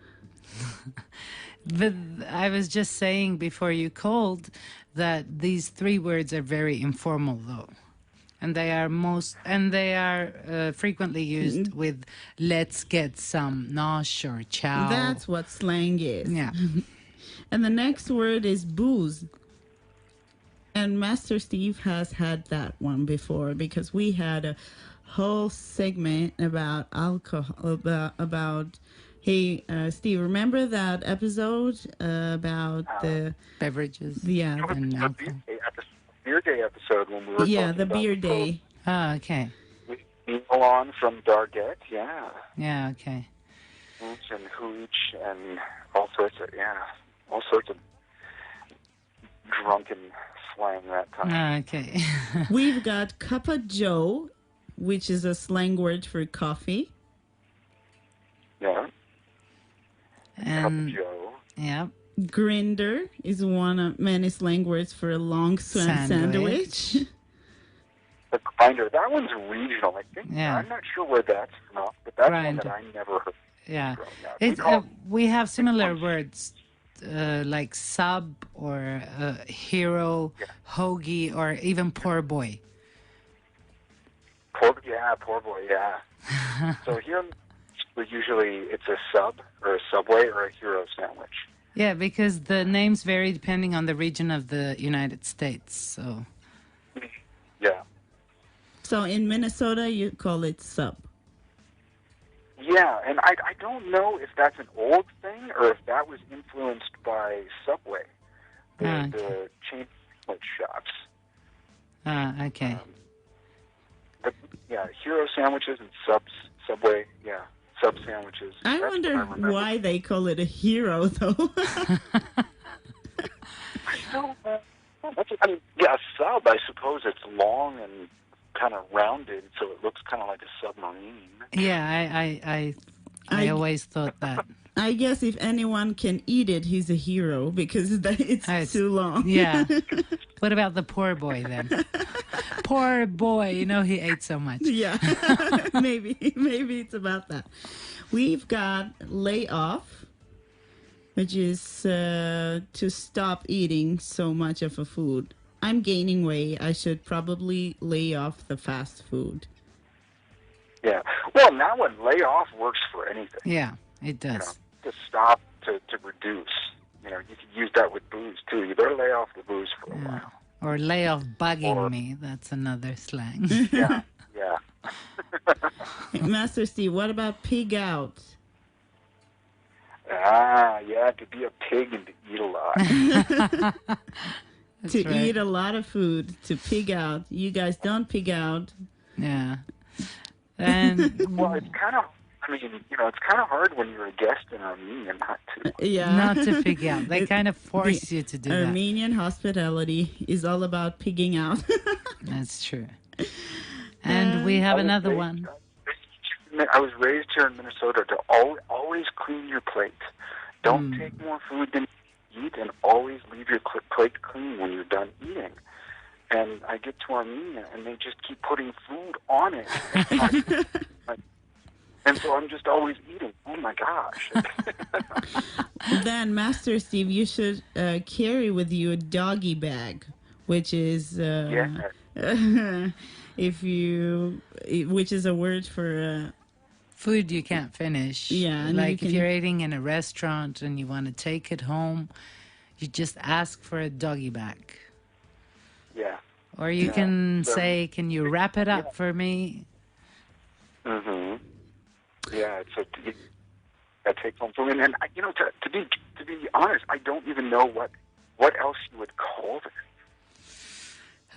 But I was just saying before you called that these three words are very informal, though. And they are frequently used with let's get some nosh or chow. That's what slang is. Yeah. And the next word is booze. And Master Steve has had that one before because we had a whole segment about alcohol, about hey, Steve, remember that episode about the beverages? Yeah. And alcohol. Beer Day episode when we were talking the about beer day. Oh, okay. with Elon from Darget, yeah. Yeah, okay. Hooch and hooch and all sorts of drunken slang that time. Oh, okay. We've got Cuppa Joe, which is a slang word for coffee. Yeah. And Cup Joe. yeah. Grinder is one of many slang words for a long sandwich. The grinder, that one's regional. I think. Yeah. I'm not sure where that's from, but that's one Grinder. that I never heard. Yeah. growing up. We have similar words like sub or hero, hoagie, or even poor boy. Poor boy, yeah. So here, usually it's a sub or a Subway or a hero sandwich. Yeah, because the names vary depending on the region of the United States. So Yeah. So in Minnesota, you call it sub. Yeah, and I don't know if that's an old thing or if that was influenced by Subway, the chain sandwich shops. Okay. But yeah, hero sandwiches and Subway, yeah, sub sandwiches. I That's wonder what remember. why they call it a hero, though. I mean, yeah, a sub, I suppose it's long and kind of rounded, so it looks kind of like a submarine. Yeah, I always thought that. I guess if anyone can eat it, he's a hero because it's too long. Yeah. What about the poor boy then? Poor boy, he ate so much. Yeah, maybe it's about that. We've got lay off, which is to stop eating so much of a food. I'm gaining weight. I should probably lay off the fast food. Yeah. Well, now when layoff works for anything. Yeah, it does. To stop, to reduce. You can use that with booze, too. You better lay off the booze for a while. Or lay off bugging me. That's another slang. Yeah. Master Steve, what about pig out? Yeah, to be a pig and to eat a lot. Eat a lot of food, to pig out. You guys don't pig out. Yeah. And well, it's kind of, it's kind of hard when you're a guest in Armenia not to. Yeah. Not to pig out. They kind of force you to do that. Armenian hospitality is all about pigging out. That's true. And we have another one. I was raised here in Minnesota to always clean your plate. Don't take more food than you eat, and always leave your plate clean when you're done eating. And I get to Armenia, and they just keep putting food on it. And so I'm just always eating. Oh, my gosh. Then, Master Steve, you should carry with you a doggy bag, which is... which is a word for... food you can't finish. Yeah. Like if you're eating in a restaurant and you want to take it home, you just ask for a doggy bag. Yeah. Or you can say, can you wrap it up for me? Mm-hmm. Yeah, I take home food. And to be honest, I don't even know what else you would call it.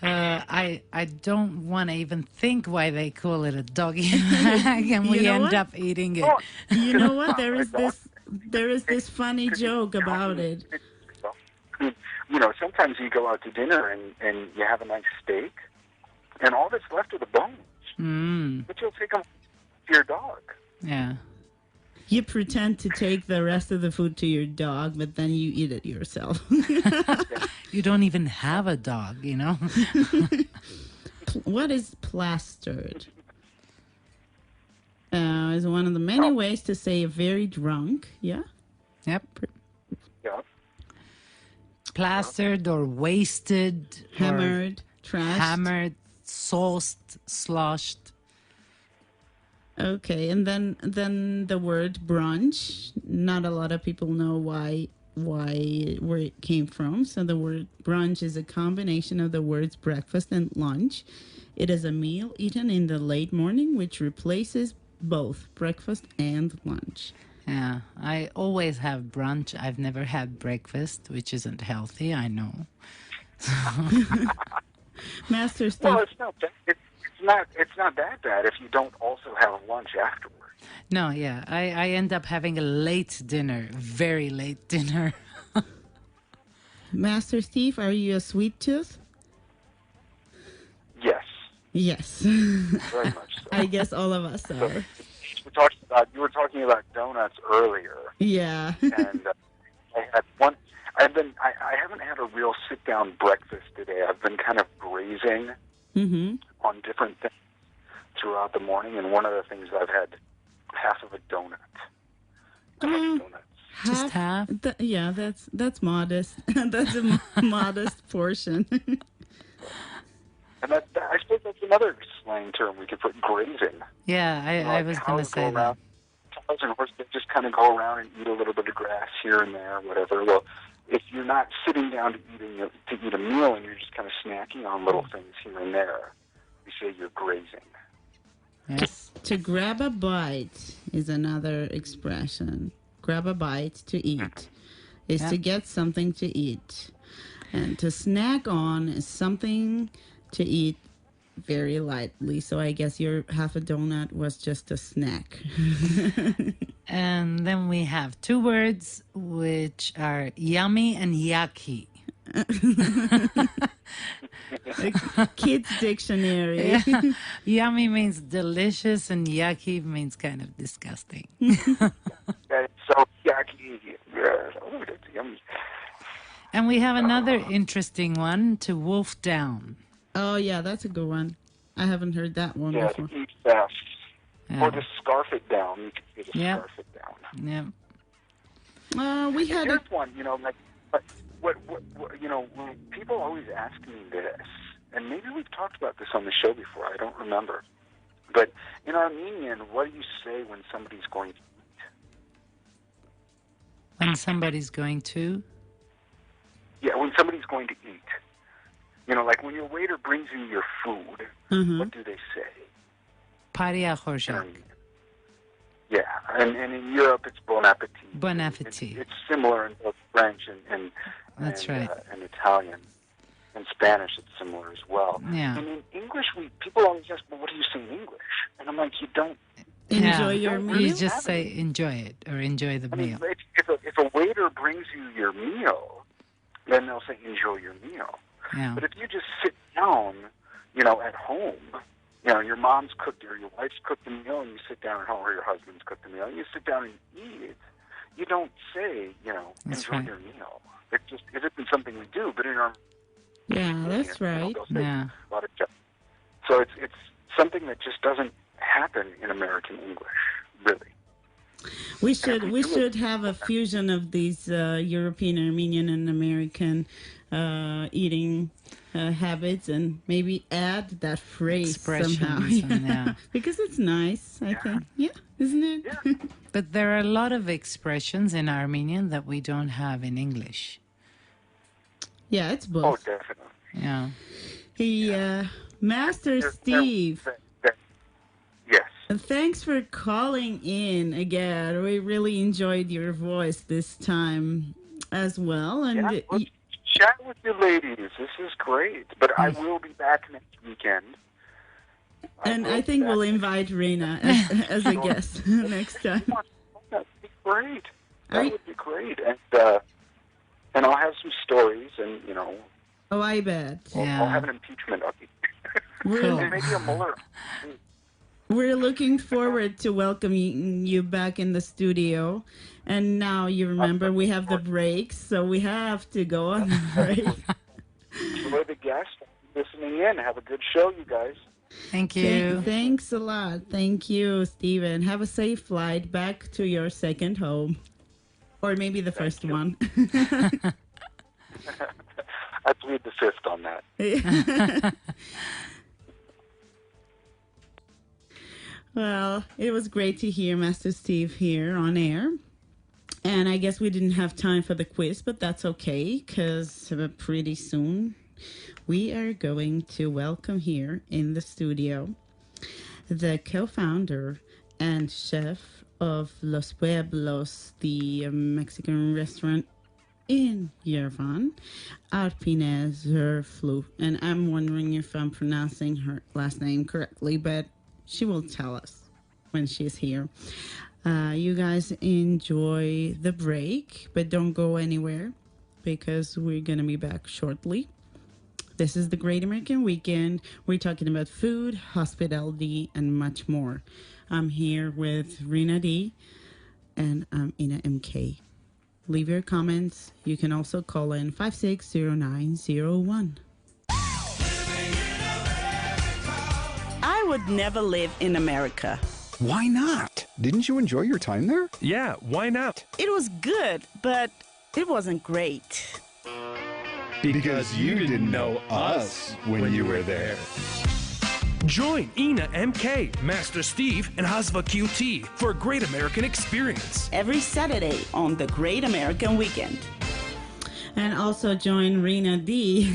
I don't want to even think why they call it a doggy bag, and we end up eating it. You know what? There is this funny joke about it. Sometimes you go out to dinner and you have a nice steak, and all that's left are the bones. But you'll take them to your dog. Yeah. You pretend to take the rest of the food to your dog, but then you eat it yourself. You don't even have a dog, What is plastered? Is one of the many ways to say very drunk. Yeah? Yep. Yeah. Plastered or wasted. Hammered, trashed. Hammered, sauced, sloshed. Okay, and then the word brunch. Not a lot of people know where it came from. So the word brunch is a combination of the words breakfast and lunch. It is a meal eaten in the late morning, which replaces both breakfast and lunch. Yeah, I always have brunch. I've never had breakfast, which isn't healthy, I know. Master Steve. Well, it's not that bad if you don't also have lunch afterwards. No, yeah, I end up having a late dinner, very late dinner. Master Steve, are you a sweet tooth? Yes. Yes. Very much so. I guess all of us are. You were talking about donuts earlier. Yeah. And I had one. I haven't had a real sit-down breakfast today. I've been kind of grazing on different things throughout the morning, and one of the things I've had half of a donut. Just half? Yeah, that's modest. That's a modest portion. And I suppose that's another slang term we could put, grazing. Yeah, I was going to say that. Cows and horses just kind of go around and eat a little bit of grass here and there, whatever. Well, if you're not sitting down to eat a meal and you're just kind of snacking on little things here and there, you say you're grazing. Yes. To grab a bite is another expression. Grab a bite to eat is to get something to eat. And to snack on is something to eat very lightly. So I guess your half a donut was just a snack. And then we have two words which are yummy and yucky. Kids dictionary. Yeah. Yummy means delicious, and yucky means kind of disgusting. That's so yucky. Yeah. Oh, that's yummy. And we have another interesting one, to wolf down. Oh, yeah, that's a good one. I haven't heard that one Yeah, before. to eat fast. Yeah. Or to scarf it down. You could say to Yeah. scarf it down. Yeah. We had Here's one, like, what, when people always ask me this, and maybe we've talked about this on the show before, I don't remember. But in Armenian, what do you say when somebody's going to eat? When somebody's going to? Yeah, when somebody's going to eat. Like when your waiter brings you your food, what do they say? Paria khorshak. Yeah, and in Europe it's bon appetit. Bon appetit. It's similar in both French and That's right. And Italian. In Spanish it's similar as well. Yeah. And in English, people always ask, well, what do you say in English? And I'm like, you don't. Enjoy your meal. You just say enjoy it or enjoy the meal. If a waiter brings you your meal, then they'll say enjoy your meal. Yeah. But if you just sit down, at home, your mom's cooked or your wife's cooked the meal, and you sit down at home, or your husband's cooked the meal, and you sit down and eat, you don't say, That's enjoy right. your meal. It isn't something we do, but in our Yeah, that's right. they'll say Yeah. a lot of stuff. So it's something that just doesn't happen in American English, really. We should have a fusion of these European, Armenian, and American eating habits, and maybe add that phrase somehow. Expressions, yeah. Because it's nice, I think. Yeah, isn't it? Yeah. But there are a lot of expressions in Armenian that we don't have in English. Yeah, it's Oh, both. definitely. Yeah. Master Steve, Yes. thanks for calling in again. We really enjoyed your voice this time as well. And Yeah, let's chat with you ladies. This is great. But I will be back next weekend. I think we'll invite Rena as a guest next time. That would be great. That would be great. And I'll have some stories, and Oh, I bet. Yeah. I'll have an impeachment of you. Cool. And maybe a Mueller. We're looking forward to welcoming you back in the studio. And now you remember we have the breaks, so we have to go on the break. Enjoy the guest. Listening in. Have a good show, you guys. Thank you. Thanks a lot. Thank you, Stephen. Have a safe flight back to your second home. Or maybe the first one. I plead the fifth on that. Well, it was great to hear Master Steve here on air. And I guess we didn't have time for the quiz, but that's okay, because pretty soon we are going to welcome here in the studio the co-founder and chef of Los Pueblos, the Mexican restaurant in Yerevan, Arpine Zurfluh. And I'm wondering if I'm pronouncing her last name correctly, but she will tell us when she's here. You guys enjoy the break, but don't go anywhere because we're going to be back shortly. This is the Great American Weekend. We're talking about food, hospitality, and much more. I'm here with Rena D, and I'm Ina MK. Leave your comments. You can also call in 560901. I would never live in America. Why not? Didn't you enjoy your time there? Yeah, why not? It was good, but it wasn't great. Because you didn't know us when you were there. Join Ina MK, Master Steve, and Hasva QT for a great American experience. Every Saturday on the Great American Weekend. And also join Rena D,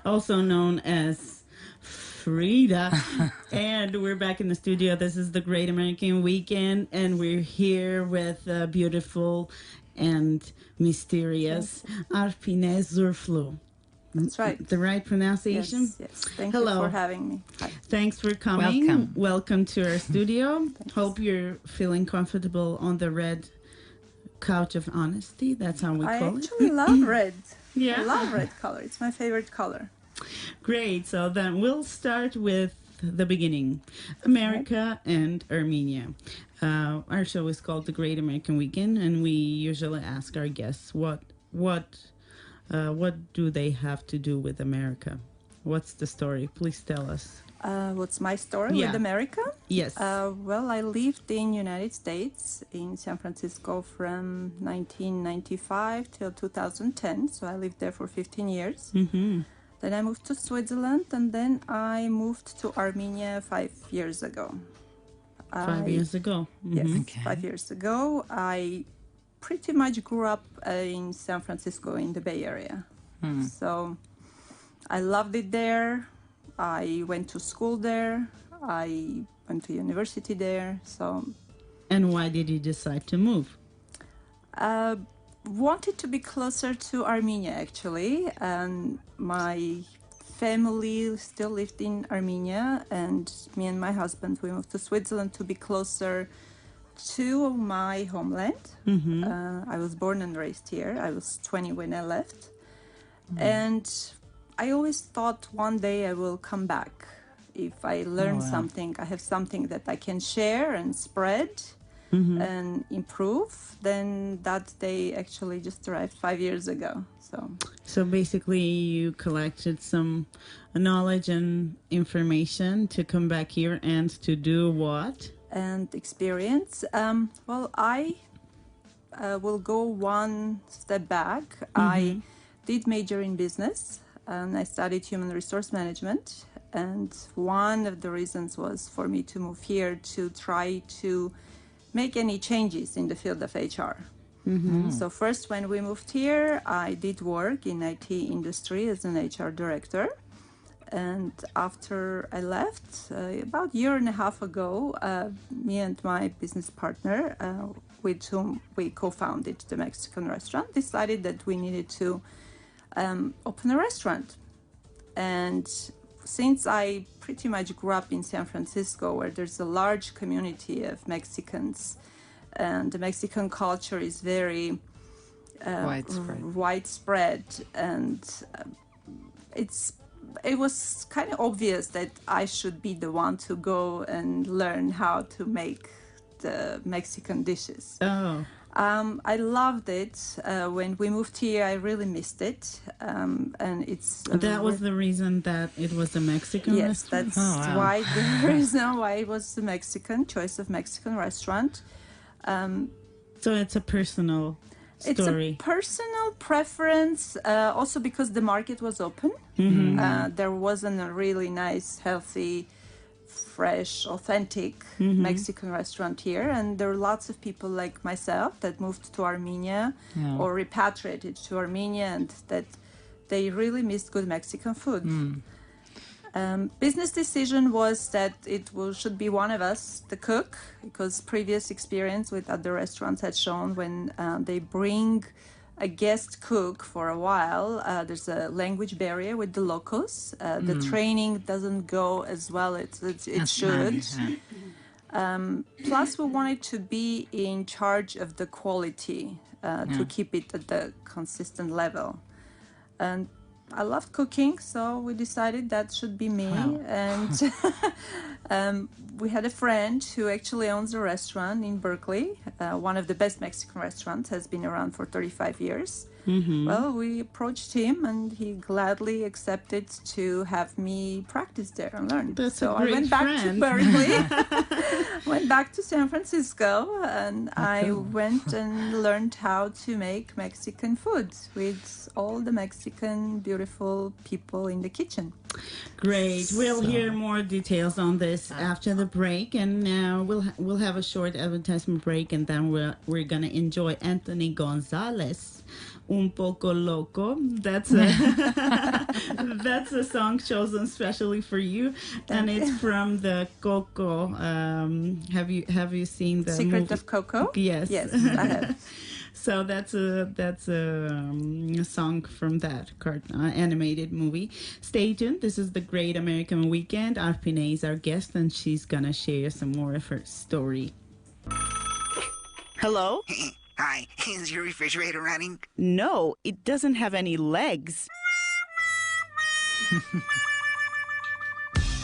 also known as Frida. And we're back in the studio. This is the Great American Weekend, and we're here with beautiful and mysterious Arpine Zurfluh. That's right. The right pronunciation? Yes. Thank Hello. you for having me. Hi. Thanks for coming. Welcome. To our studio. Hope you're feeling comfortable on the red couch of honesty. That's how we I call it. actually love red. Yeah. I love red color. It's my favorite color. Great. So then we'll start with the beginning. America and Armenia. Our show is called The Great American Weekend, and we usually ask our guests what do they have to do with America? What's the story? Please tell us. What's my story with America? Yes. Well, I lived in United States in San Francisco from 1995 till 2010. So I lived there for 15 years. Mm-hmm. Then I moved to Switzerland, and then I moved to Armenia 5 years ago. 5 years ago. Mm-hmm. Yes, 5 years ago. I pretty much grew up in San Francisco in the Bay Area. So I loved it there. I went to school there. I went to university there. And why did you decide to move? Wanted to be closer to Armenia, actually. And my family still lived in Armenia, and me and my husband, we moved to Switzerland to be closer to my homeland. Mm-hmm. I was born and raised here. I was 20 when I left. And I always thought one day I will come back. If I learn something, I have something that I can share and spread and improve, then that day actually just arrived 5 years ago. So basically you collected some knowledge and information to come back here and to do what? And experience. Well, I will go one step back. I did major in business, and I studied human resource management. And one of the reasons was for me to move here to try to make any changes in the field of HR. So first, when we moved here, I did work in IT industry as an HR director. And after I left, about a year and a half ago, me and my business partner, with whom we co-founded the Mexican restaurant, decided that we needed to open a restaurant. And since I pretty much grew up in San Francisco, where there's a large community of Mexicans, and the Mexican culture is very widespread, and it was kind of obvious that I should be the one to go and learn how to make the Mexican dishes. I loved it. When we moved here, I really missed it. And it's... That was the reason that it was a Mexican restaurant? Yes, that's why the reason why it was the Mexican choice of Mexican restaurant. So it's a personal story. It's a personal preference, also because the market was open. There wasn't a really nice, healthy, fresh, authentic Mexican restaurant here, and there are lots of people like myself that moved to Armenia or repatriated to Armenia, and that they really missed good Mexican food. Business decision was that should be one of us, the cook, because previous experience with other restaurants had shown when they bring a guest cook for a while, there's a language barrier with the locals. The training doesn't go as well as it should. Plus, we wanted to be in charge of the quality to keep it at the consistent level. And I loved cooking, so we decided that should be me. And we had a friend who actually owns a restaurant in Berkeley. One of the best Mexican restaurants, has been around for 35 years. Well, we approached him, and he gladly accepted to have me practice there and learn. So I went back to Berkeley, went back to San Francisco, and I went and learned how to make Mexican food with all the Mexican beautiful people in the kitchen. Great. We'll hear more details on this after the break, and now we'll have a short advertisement break, and then we're gonna enjoy Anthony Gonzalez. Un poco loco. That's a song chosen specially for you, and it's from the Coco. Have you seen the Secret movie? of Coco? Yes, yes, I have. So that's a song from that animated movie. Stay tuned. This is the Great American Weekend. Arpine is our guest, and she's gonna share some more of her story. Hello? Hi, is your refrigerator running? No, it doesn't have any legs.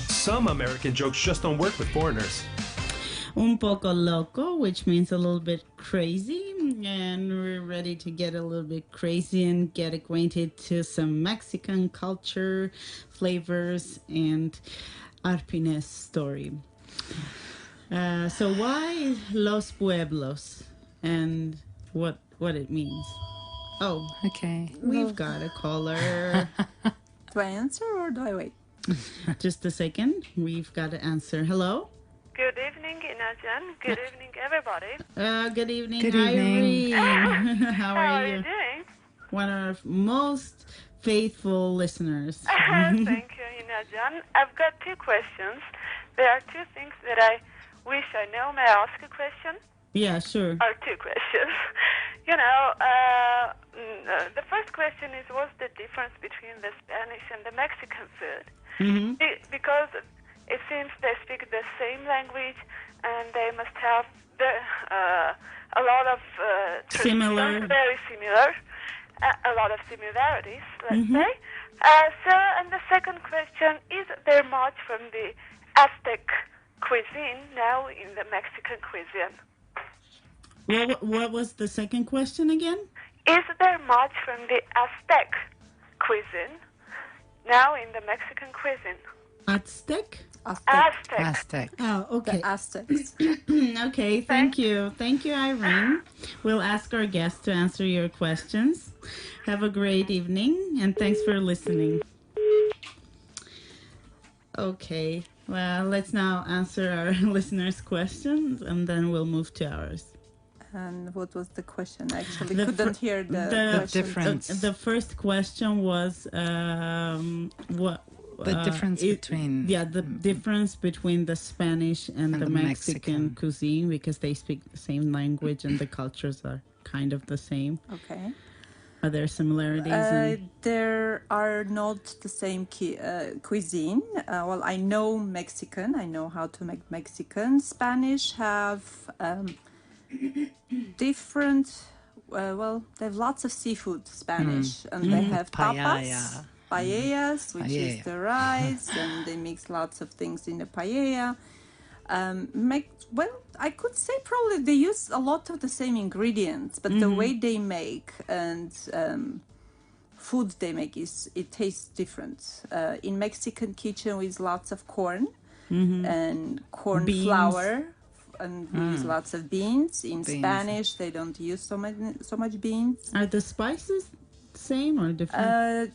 Some American jokes just don't work with foreigners. Un poco loco, which means a little bit crazy, and we're ready to get a little bit crazy and get acquainted to some Mexican culture, flavors, and Arpine's story. So why Los Pueblos and what it means? Oh, okay. We've got a caller. Do I answer or do I wait? Just a second. We've got to answer. Hello? Good evening, Inajan. Good evening, everybody. Good evening, Good evening. Irene. How are you? doing? One of our most faithful listeners. Thank you, Inajan. I've got two questions. There are two things that I wish I know. May I ask a question? Yeah, sure. Or two questions. The first question is, what's the difference between the Spanish and the Mexican food? Mm-hmm. Because it seems they speak the same language, and they must have a lot of Similar. very similar, a lot of similarities, let's Mm-hmm. say. And the second question, is there much from the Aztec cuisine now in the Mexican cuisine? What was the second question again? Is there much from the Aztec cuisine now in the Mexican cuisine? Aztec? Aztec. Oh, okay. The Aztecs. Okay, thank you. Thank you, Irene. We'll ask our guests to answer your questions. Have a great evening, and thanks for listening. Okay, well, let's now answer our listeners' questions, and then we'll move to ours. And what was the question? I actually couldn't hear the question. difference. The first question was what The difference between... the difference between the Spanish and the Mexican cuisine, because they speak the same language and the cultures are kind of the same. Okay. Are there similarities? There are not the same cuisine. Well, I know Mexican. I know how to make Mexican. Spanish have different... they have lots of seafood, Spanish. And they have tapas. Paellas, which is the rice, and they mix lots of things in the paella. I could say probably they use a lot of the same ingredients, but the way they make and food they make it tastes different. In Mexican kitchen we use lots of corn and corn flour, and we use lots of beans. In Spanish they don't use so much beans. Are the spices same or different?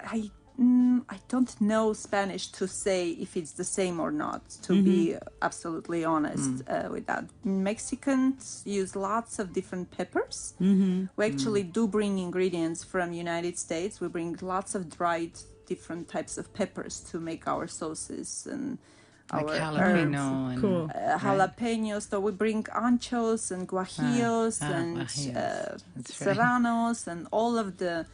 I don't know Spanish to say if it's the same or not, to be absolutely honest with that. Mexicans use lots of different peppers. We actually do bring ingredients from United States. We bring lots of dried different types of peppers to make our sauces and like our jalapeno herbs. Cool. Jalapenos. So we bring anchos and guajillos and serranos and all of the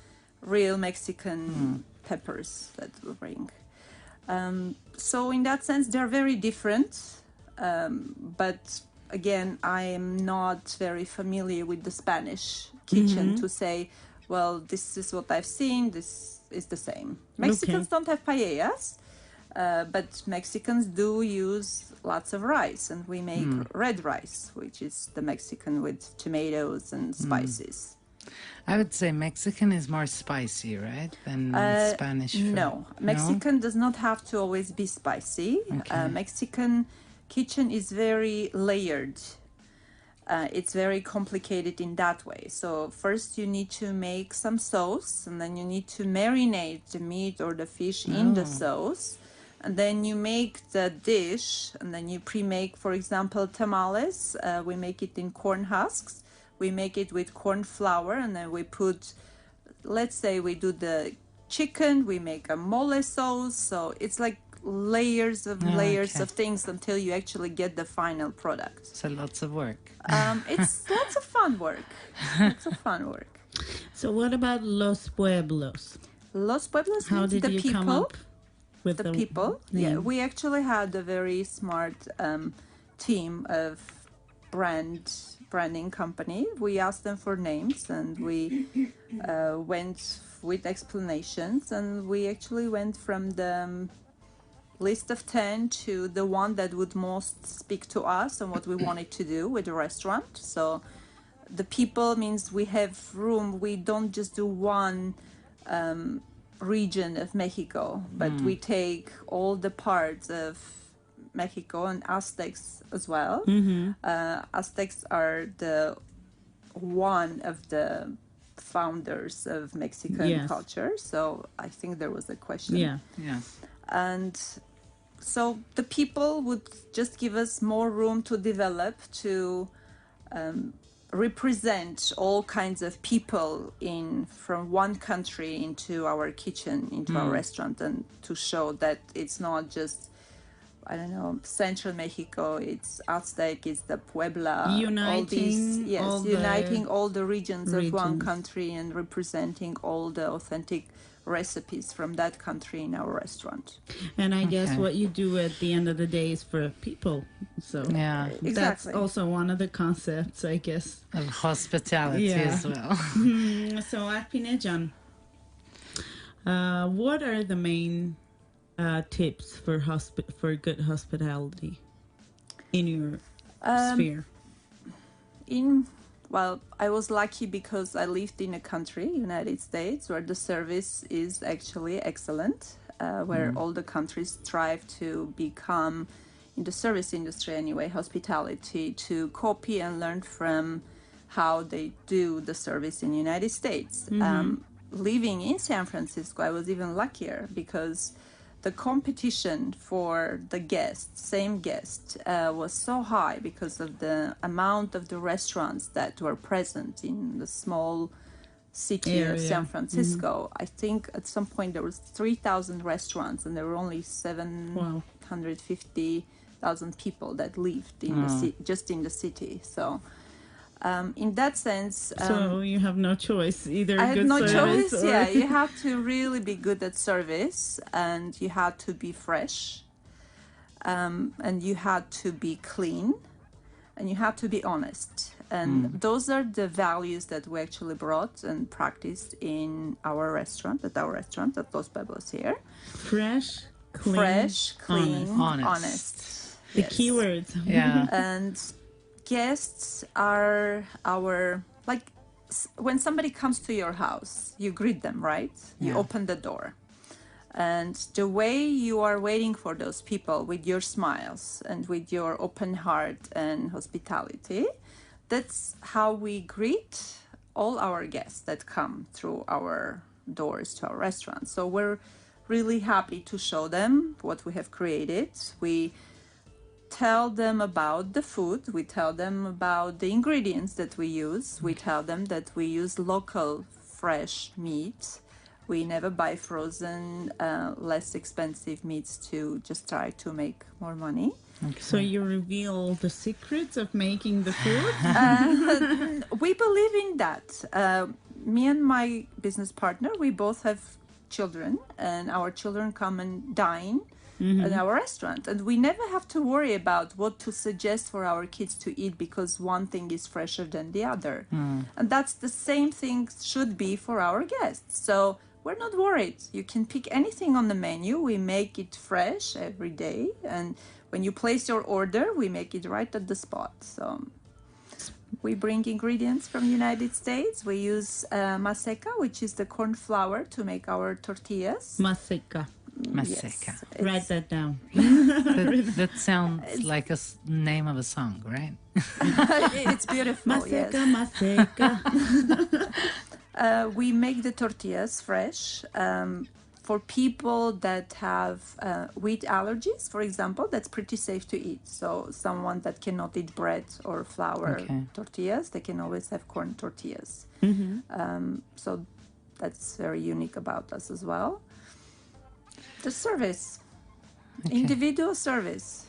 real Mexican peppers that we bring. So in that sense, they're very different. But again, I am not very familiar with the Spanish kitchen to say, well, this is what I've seen, this is the same. Mexicans don't have paellas, but Mexicans do use lots of rice, and we make red rice, which is the Mexican with tomatoes and spices. I would say Mexican is more spicy, right, than Spanish food? No, Mexican does not have to always be spicy. Okay. Mexican kitchen is very layered. It's very complicated in that way. So first you need to make some sauce, and then you need to marinate the meat or the fish in the sauce. And then you make the dish, and then you pre-make, for example, tamales. We make it in corn husks. We make it with corn flour, and then we put, let's say we do the chicken, we make a mole sauce. So it's like layers of things until you actually get the final product. So lots of work. It's lots of fun work. Lots of fun work. So what about Los Pueblos? Los Pueblos How means did the you people. come up with the people? name? Yeah, we actually had a very smart team of brand branding company. We asked them for names, and we went with explanations, and we actually went from the list of 10 to the one that would most speak to us and what we wanted to do with the restaurant. So the people means we have room. We don't just do one region of Mexico, but we take all the parts of Mexico and Aztecs as well. Aztecs are one of the founders of Mexican culture. So I think there was a question. Yeah. And so the people would just give us more room to develop, to represent all kinds of people from one country into our kitchen, into our restaurant, and to show that it's not just, I don't know, Central Mexico, it's Aztec, it's the Puebla, uniting all the regions of one country and representing all the authentic recipes from that country in our restaurant. And I guess what you do at the end of the day is for people. So exactly. That's also one of the concepts, I guess, of hospitality as well. So Arpine Jan, what are the main tips for good hospitality in your sphere? Well, I was lucky because I lived in a country, United States, where the service is actually excellent, where all the countries strive to become, in the service industry anyway, hospitality, to copy and learn from how they do the service in the United States. Living in San Francisco, I was even luckier because the competition for the same guest, was so high because of the amount of the restaurants that were present in the small city of San Francisco. I think at some point there was 3,000 restaurants and there were only 750,000 people that lived in just in the city. So in that sense, so you have no choice either. I had no choice. Yeah, you have to really be good at service, and you had to be fresh, and you had to be clean, and you had to be honest. And those are the values that we actually brought and practiced in our restaurant, at Los Pueblos here. Fresh, clean, honest. The keywords. Yeah. And guests are when somebody comes to your house, you greet them, right? You open the door. And the way you are waiting for those people with your smiles and with your open heart and hospitality, that's how we greet all our guests that come through our doors to our restaurant. So we're really happy to show them what we have created. We tell them about the food. We tell them about the ingredients that we use. We tell them that we use local fresh meat. We never buy frozen, less expensive meats to just try to make more money. Okay. So you reveal the secrets of making the food? We believe in that. Me and my business partner, we both have children, and our children come and dine at our restaurant, and we never have to worry about what to suggest for our kids to eat because one thing is fresher than the other. And that's the same thing should be for our guests. So we're not worried. You can pick anything on the menu. We make it fresh every day, and when you place your order, we make it right at the spot. So we bring ingredients from the United States. We use maseca, which is the corn flour, to make our tortillas. Maseca. Maseca. Yes, write that down. that sounds like a name of a song, right? It's beautiful. Maseca, yes. maseca. We make the tortillas fresh. For people that have wheat allergies, for example, that's pretty safe to eat. So someone that cannot eat bread or flour tortillas, they can always have corn tortillas. So that's very unique about us as well. The service, individual service.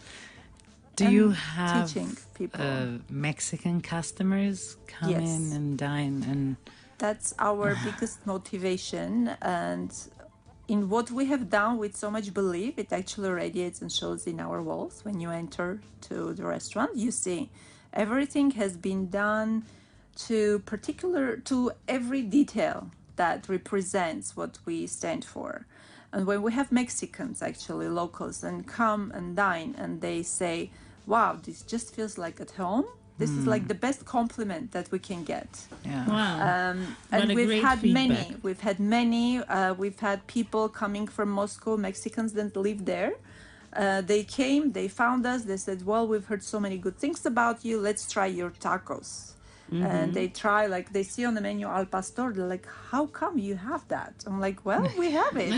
Do you have teaching people. Mexican customers come in and dine? And that's our biggest motivation. And in what we have done with so much belief, it actually radiates and shows in our walls. When you enter to the restaurant, you see Everything has been done to every detail that represents what we stand for. And when we have Mexicans, actually locals, and come and dine, and they say, wow, this just feels like at home. This is like the best compliment that we can get. Yeah. Wow. And we've had feedback. many. We've had people coming from Moscow, Mexicans that live there. They came, they found us, they said, well, we've heard so many good things about you. Let's try your tacos. And they try, like, they see on the menu al pastor. They're like, how come you have that? I'm like, well, we have it.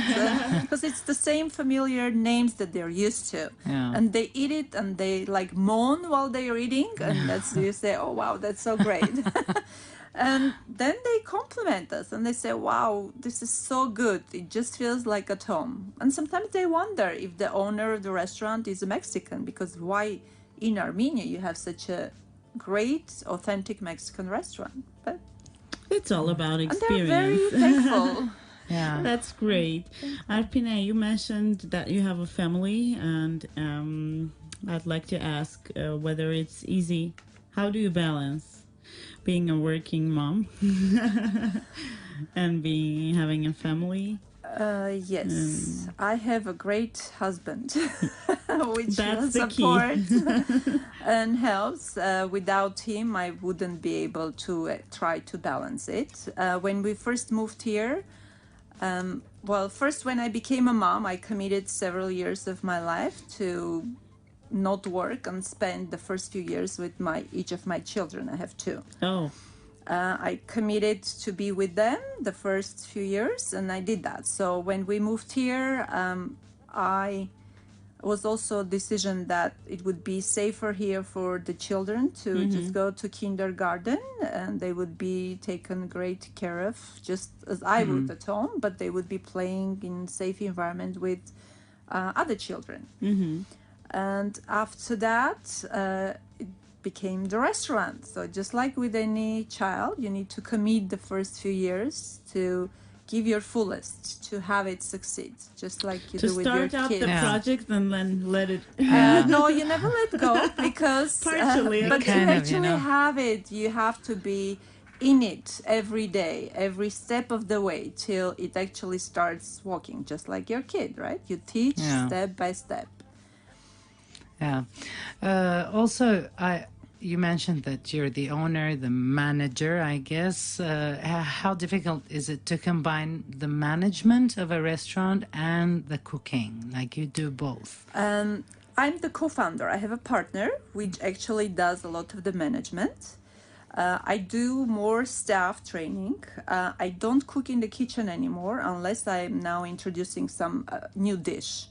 Because it's the same familiar names that they're used to. Yeah. And they eat it and they, like, moan while they're eating. And that's, you say, oh, wow, that's so great. And then they compliment us and they say, wow, this is so good. It just feels like at home. And sometimes they wonder if the owner of the restaurant is a Mexican, because why in Armenia you have such a great, authentic Mexican restaurant? But it's all about experience. And they're very thankful. Yeah, that's great. Arpine, you mentioned that you have a family, and I'd like to ask whether it's easy. How do you balance being a working mom and having a family? Yes, I have a great husband, which That's the supports and helps. Without him, I wouldn't be able to try to balance it. When we first moved here, first when I became a mom, I committed several years of my life to not work and spend the first few years with each of my children. I have two. Oh. I committed to be with them the first few years, and I did that. So when we moved here, I was also a decision that it would be safer here for the children to just go to kindergarten, and they would be taken great care of, just as I would at home, but they would be playing in safe environment with other children. And after that, it became the restaurant. So just like with any child, you need to commit the first few years to give your fullest to have it succeed, just like you do with your kids. To start out the project and then let it... no, you never let go, because... Partially. But to actually have it, you have to be in it every day, every step of the way, till it actually starts walking, just like your kid, right? You teach step by step. Yeah. Also, you mentioned that you're the owner, the manager, I guess. How difficult is it to combine the management of a restaurant and the cooking? Like, you do both. I'm the co-founder. I have a partner which actually does a lot of the management. I do more staff training. I don't cook in the kitchen anymore unless I'm now introducing some new dish.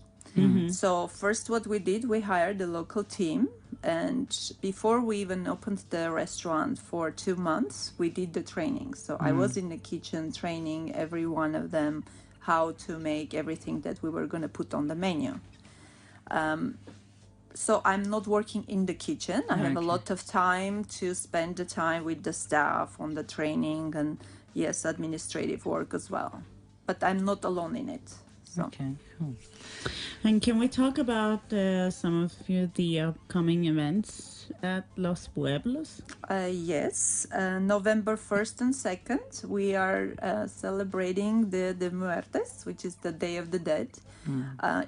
So first what we did, we hired a local team, and before we even opened the restaurant for 2 months, we did the training. So I was in the kitchen training every one of them how to make everything that we were going to put on the menu. So I'm not working in the kitchen. I have a lot of time to spend the time with the staff on the training and, yes, administrative work as well. But I'm not alone in it. So. Okay, cool. And can we talk about some of the upcoming events at Los Pueblos? Yes, November 1st and 2nd, we are celebrating the Muertes, which is the Day of the Dead.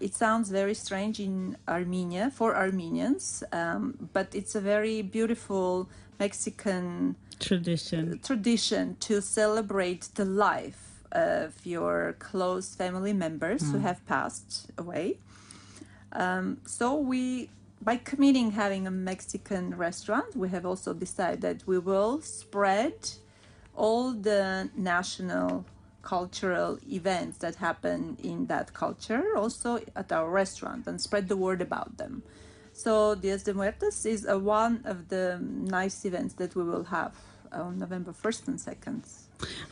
It sounds very strange in Armenia, for Armenians, but it's a very beautiful Mexican tradition to celebrate the life of your close family members who have passed away. So we, by committing having a Mexican restaurant, we have also decided that we will spread all the national cultural events that happen in that culture also at our restaurant and spread the word about them. So Dias de Muertos is one of the nice events that we will have on November 1st and 2nd.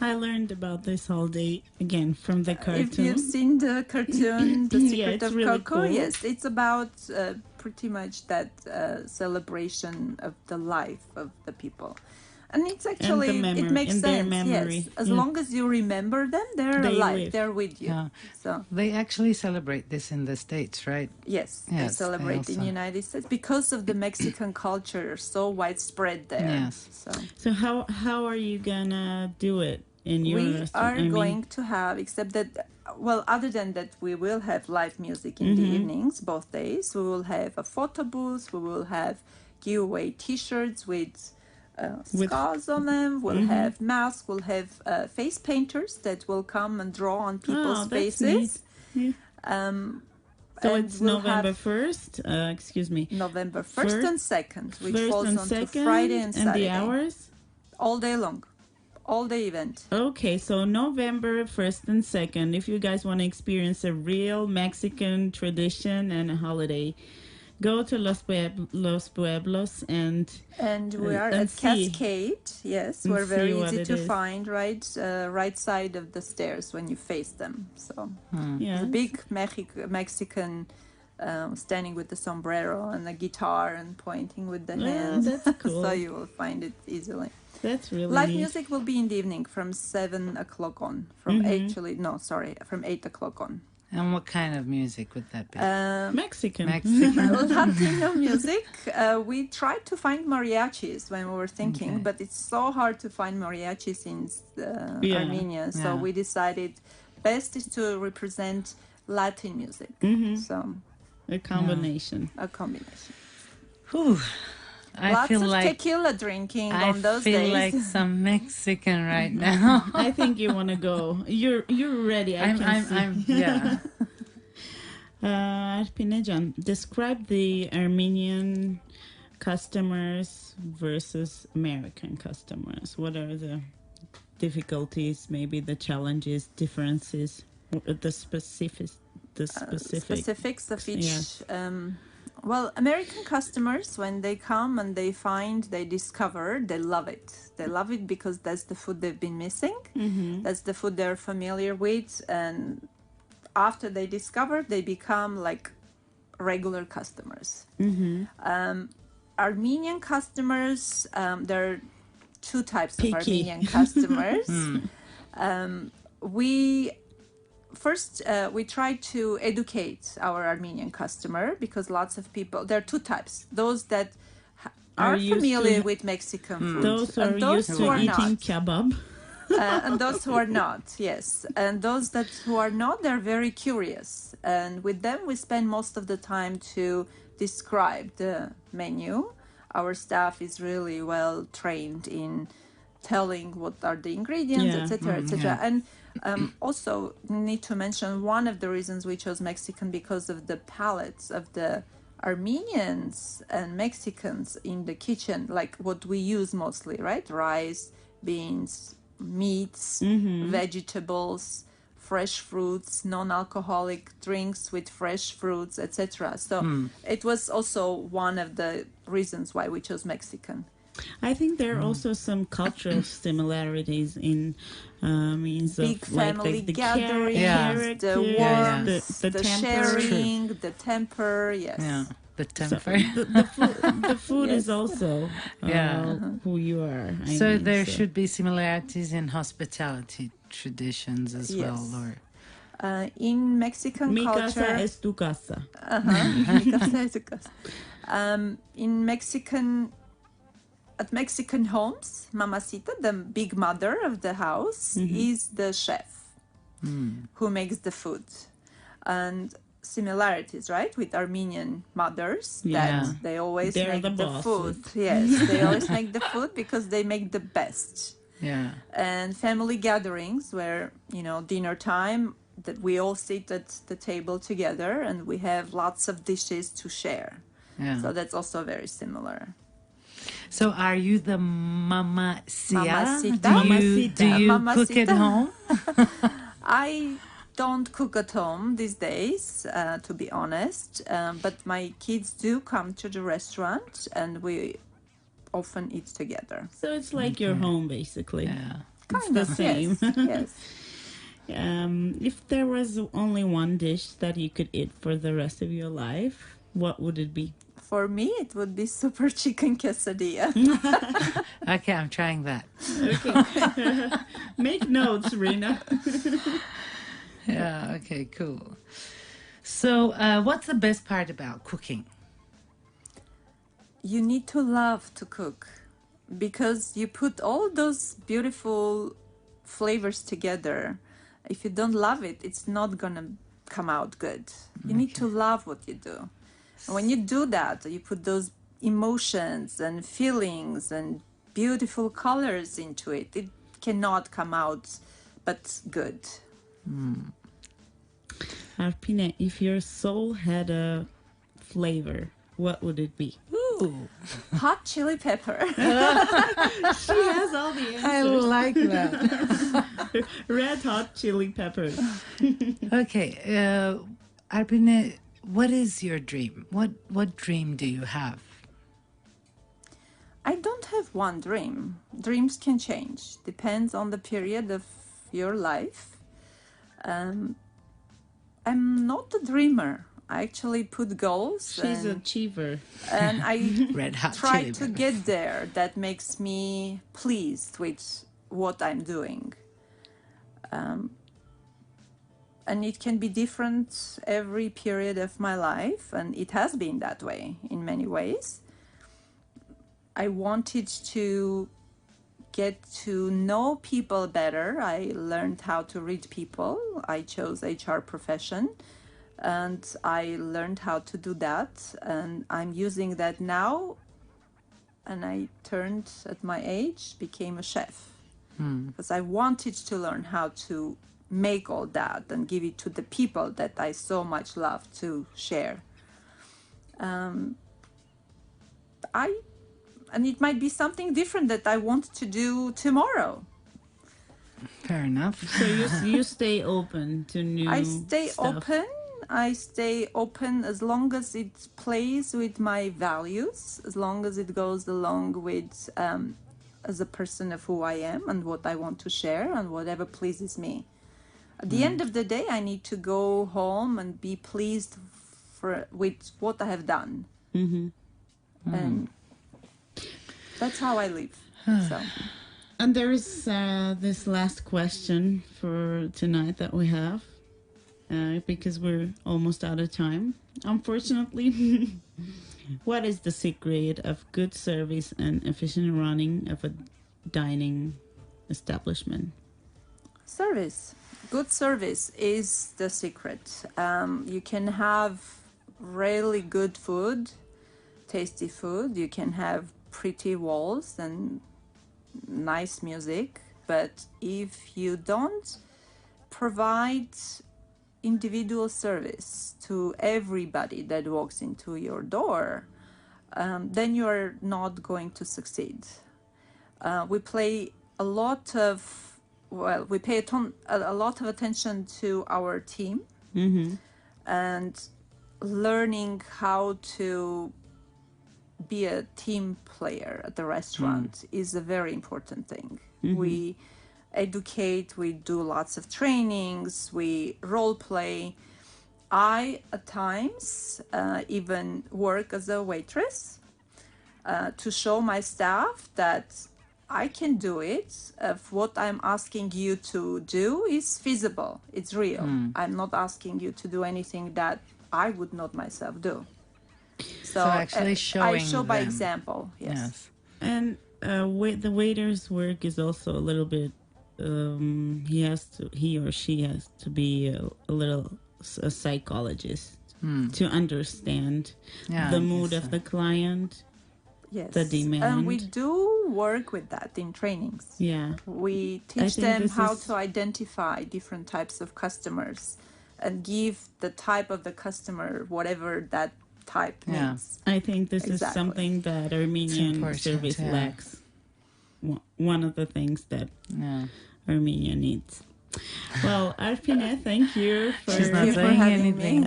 I learned about this all day again from the cartoon. If you've seen the cartoon, The Secret of really Coco, cool. yes, it's about pretty much that celebration of the life of the people. And it's actually, it makes sense, yes. As long as you remember them, they're alive, they're with you. Yeah. So they actually celebrate this in the States, right? Yes, they celebrate in the United States because of the Mexican culture so widespread there. Yes. So how are you gonna do it in your restaurant? We are going to have, except that, well, other than that, we will have live music in the evenings, both days. We will have a photo booth. We will have giveaway T-shirts with scars on them. We'll have masks. We'll have face painters that will come and draw on people's faces. Neat. Yeah. So it's November 1st, excuse me. November 1st and 2nd, which falls on Friday and Saturday. And the hours? All day long. All day event. Okay, so November 1st and 2nd, if you guys want to experience a real Mexican tradition and a holiday, go to Los Pueblos and we are at Cascade. Yes, we're very easy to find. Right side of the stairs when you face them. So the big Mexican standing with the sombrero and the guitar and pointing with the hands. That's cool. So you will find it easily. That's really live neat. Music will be in the evening from 7 o'clock on. From 8 o'clock on. And what kind of music would that be? Mexican. Latino music. We tried to find mariachis when we were thinking, but it's so hard to find mariachis in Armenia. So we decided best is to represent Latin music. So a combination. A combination. Whew. Lots of tequila drinking on those days. I feel like some Mexican right now. I think you want to go. You're ready. I'm yeah. Arpine, describe the Armenian customers versus American customers. What are the difficulties, maybe the challenges, differences, the specifics of each. Yes. Well, American customers, when they come and they discover, they love it. They love it because that's the food they've been missing. That's the food they're familiar with. And after they discover, they become like regular customers. Armenian customers, there are two types of Armenian customers. We try to educate our Armenian customer because lots of people, there are two types. Those that are familiar with Mexican food. Those used to eating kebab. And those who are not, yes. And those who are not, they're very curious. And with them, we spend most of the time to describe the menu. Our staff is really well trained in telling what are the ingredients, etc., etc. And also need to mention one of the reasons we chose Mexican because of the palates of the Armenians and Mexicans in the kitchen, like what we use mostly, right? Rice, beans, meats, vegetables, fresh fruits, non-alcoholic drinks with fresh fruits, etc. So it was also one of the reasons why we chose Mexican. I think there are also some cultural similarities in means big of family the gatherings, the warmth, the sharing, the temper. Yes. Yeah. The temper. So the food is also who you are. So there should be similarities in hospitality traditions as well, or in Mexican Mi culture. casa es tu casa. Mi casa es tu casa. At Mexican homes, Mamacita, the big mother of the house, is the chef who makes the food. And similarities, right, with Armenian mothers, that they always make the food. Yes, they always make the food because they make the best. Yeah. And family gatherings where, dinner time, that we all sit at the table together and we have lots of dishes to share. Yeah. So that's also very similar. So are you the mamacita? Do you cook at home? I don't cook at home these days, to be honest. But my kids do come to the restaurant and we often eat together. So it's like your home, basically. Yeah. It's the same. Yes. If there was only one dish that you could eat for the rest of your life, what would it be? For me, it would be super chicken quesadilla. Okay, I'm trying that. Okay. Make notes, Rena. Yeah, okay, cool. So, what's the best part about cooking? You need to love to cook because you put all those beautiful flavors together. If you don't love it, it's not gonna come out good. You need to love what you do. And when you do that, you put those emotions and feelings and beautiful colors into it. It cannot come out but good. Arpine, if your soul had a flavor, what would it be? Ooh. Hot chili pepper. She has all the answers. I like that. Red hot chili peppers. Okay, Arpine, what is your dream? What dream do you have? I don't have one dream. Dreams can change. Depends on the period of your life. I'm not a dreamer. I actually put goals. She's an achiever. And I Red hot try chili to pepper. get there. That makes me pleased with what I'm doing. And it can be different every period of my life, and it has been that way in many ways. I wanted to get to know people better. I learned how to read people. I chose HR profession, and I learned how to do that, and I'm using that now. And I turned at my age, became a chef, because I wanted to learn how to make all that and give it to the people that I so much love to share. And it might be something different that I want to do tomorrow. Fair enough. So you stay open to new I stay stuff. open. I stay open as long as it plays with my values, as long as it goes along with as a person of who I am and what I want to share and whatever pleases me. At the end of the day, I need to go home and be pleased with what I have done. And that's how I live. So. And there is this last question for tonight that we have, because we're almost out of time, unfortunately. What is the secret of good service and efficient running of a dining establishment? Service. Good service is the secret. You can have really good food, tasty food. You can have pretty walls and nice music. But if you don't provide individual service to everybody that walks into your door, then you're not going to succeed. We pay a lot of attention to our team and learning how to be a team player at the restaurant is a very important thing. We educate, we do lots of trainings, we role play. I, at times, even work as a waitress to show my staff that I can do it. If what I'm asking you to do is feasible, it's real. I'm not asking you to do anything that I would not myself do. So actually showing I show by them. example, yes. And the waiter's work is also a little bit, he or she has to be a psychologist to understand the mood of the client, the demand. And we do work with that in trainings. Yeah. We teach them how to identify different types of customers and give the type of the customer whatever that type needs. I think this is something that Armenian service lacks. One of the things that Armenia needs. Well, Arpine, thank you for She's not saying anything.